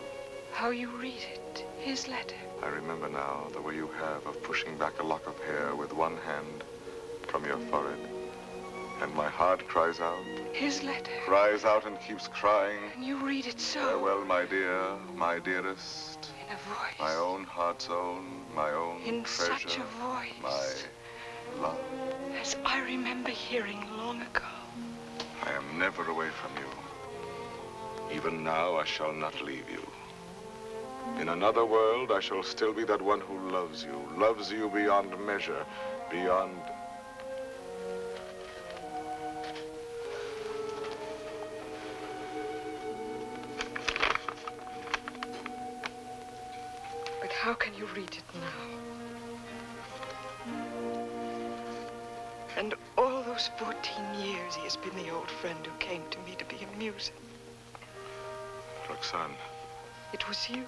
How you read it, his letter. I remember now the way you have of pushing back a lock of hair with one hand from your forehead. And my heart cries out. His letter. Cries out and keeps crying. And you read it so. Farewell, my dear, my dearest. In a voice. My own heart's own, my own in treasure. Such a voice. My love. As I remember hearing long ago. I am never away from you. Even now, I shall not leave you. In another world, I shall still be that one who loves you beyond measure, beyond... But how can you read it now? And all those 14 years, he has been the old friend who came to me to be amusing. Roxane. It was you.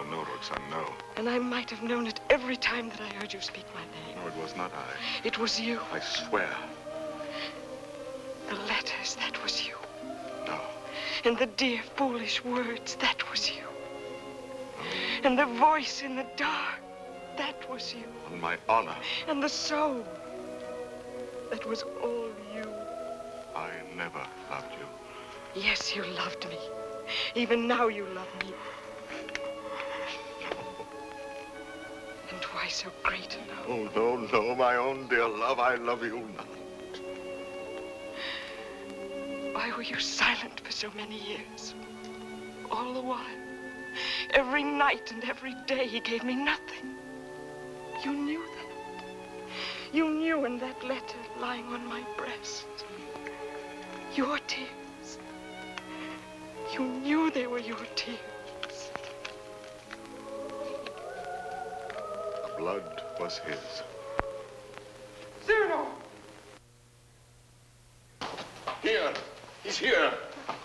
No, Roxane, no. And I might have known it every time that I heard you speak my name. No, it was not I. It was you. I swear. The letters, that was you. No. And the dear, foolish words, that was you. And the voice in the dark, that was you. On my honor. And the soul, that was all you. I never loved you. Yes, you loved me. Even now you love me. And why so great a love? Oh, no, my own dear love, I love you not. Why were you silent for so many years? All the while. Every night and every day he gave me nothing. You knew that. You knew in that letter lying on my breast. Your tears. You knew they were your tears. The blood was his. Cyrano! Here. He's here.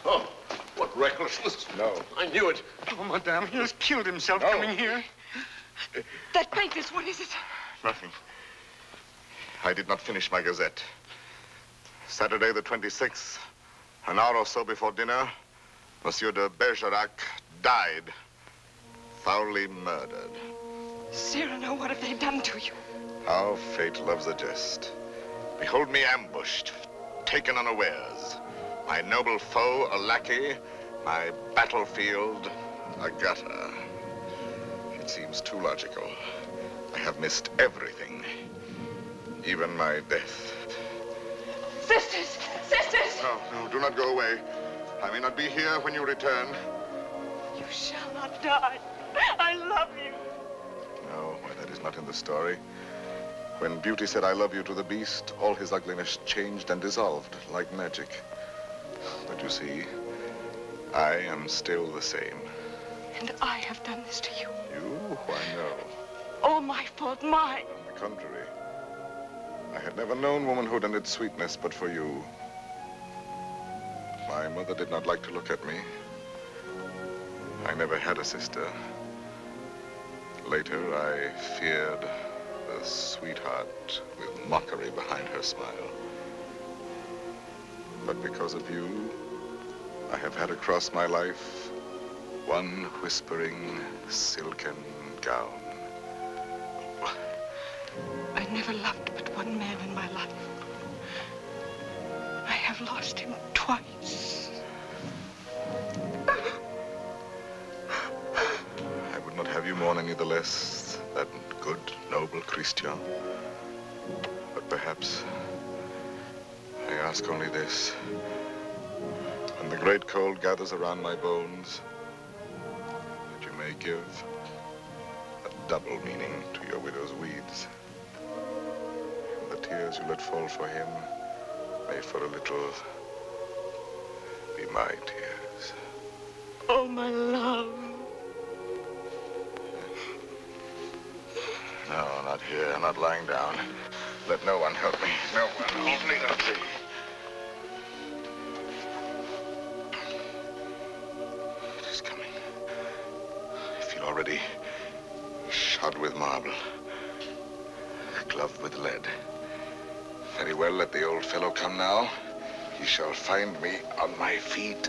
Oh, what recklessness. No. I knew it. Oh, madame, he has killed himself coming here. That papers, what is it? Nothing. I did not finish my gazette. Saturday the 26th, an hour or so before dinner, Monsieur de Bergerac died. Foully murdered. Cyrano, what have they done to you? How fate loves a jest. Behold me ambushed, taken unawares. My noble foe, a lackey. My battlefield, a gutter. It seems too logical. I have missed everything. Even my death. Sisters! Sisters! No, do not go away. I may not be here when you return. You shall not die. I love you. No, why, that is not in the story. When Beauty said I love you to the beast, all his ugliness changed and dissolved like magic. But you see, I am still the same. And I have done this to you. You? Why, no. All my fault, mine. On the contrary. I had never known womanhood and its sweetness but for you. My mother did not like to look at me. I never had a sister. Later, I feared the sweetheart with mockery behind her smile. But because of you, I have had across my life one whispering silken gown. I never loved but one man in my life. I have lost him twice. I would not have you mourn any the less, that good, noble Christian. But perhaps I ask only this. When the great cold gathers around my bones, that you may give a double meaning to your widow's weeds. And the tears you let fall for him may for a little be my tears. Oh, my love. No, not here, not lying down. Let no one help me. No one, only the tree. It's coming. I feel already shod with marble, gloved with lead. Very well, let the old fellow come now. He shall find me on my feet.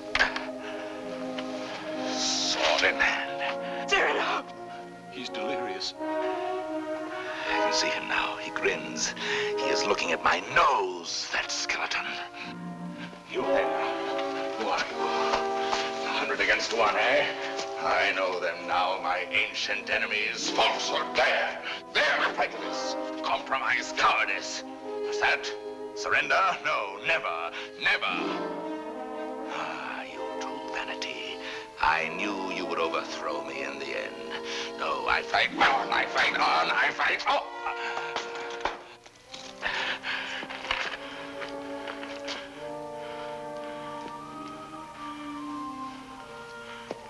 Sword in hand. Cyrano! He's delirious. I can see him now. He grins. He is looking at my nose, that skeleton. You there. Who are you? 100 against 1, eh? I know them now, my ancient enemies. Falsehood, there. There, prejudice. Compromise, cowardice. What's that? Surrender? No, never, never. Ah, you true vanity. I knew you would overthrow me in the end. No, I fight on, I fight on, I fight on.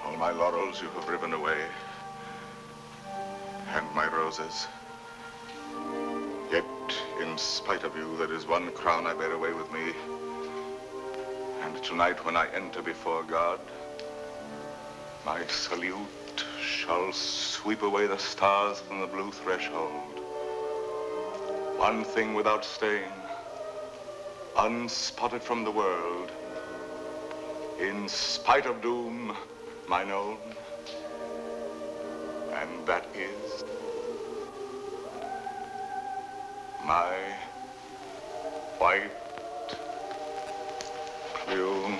All my laurels you have riven away, and my roses. Yet, in spite of you, there is one crown I bear away with me. And tonight, when I enter before God, my salute shall sweep away the stars from the blue threshold. One thing without stain, unspotted from the world, in spite of doom, mine own, and that is my white plume.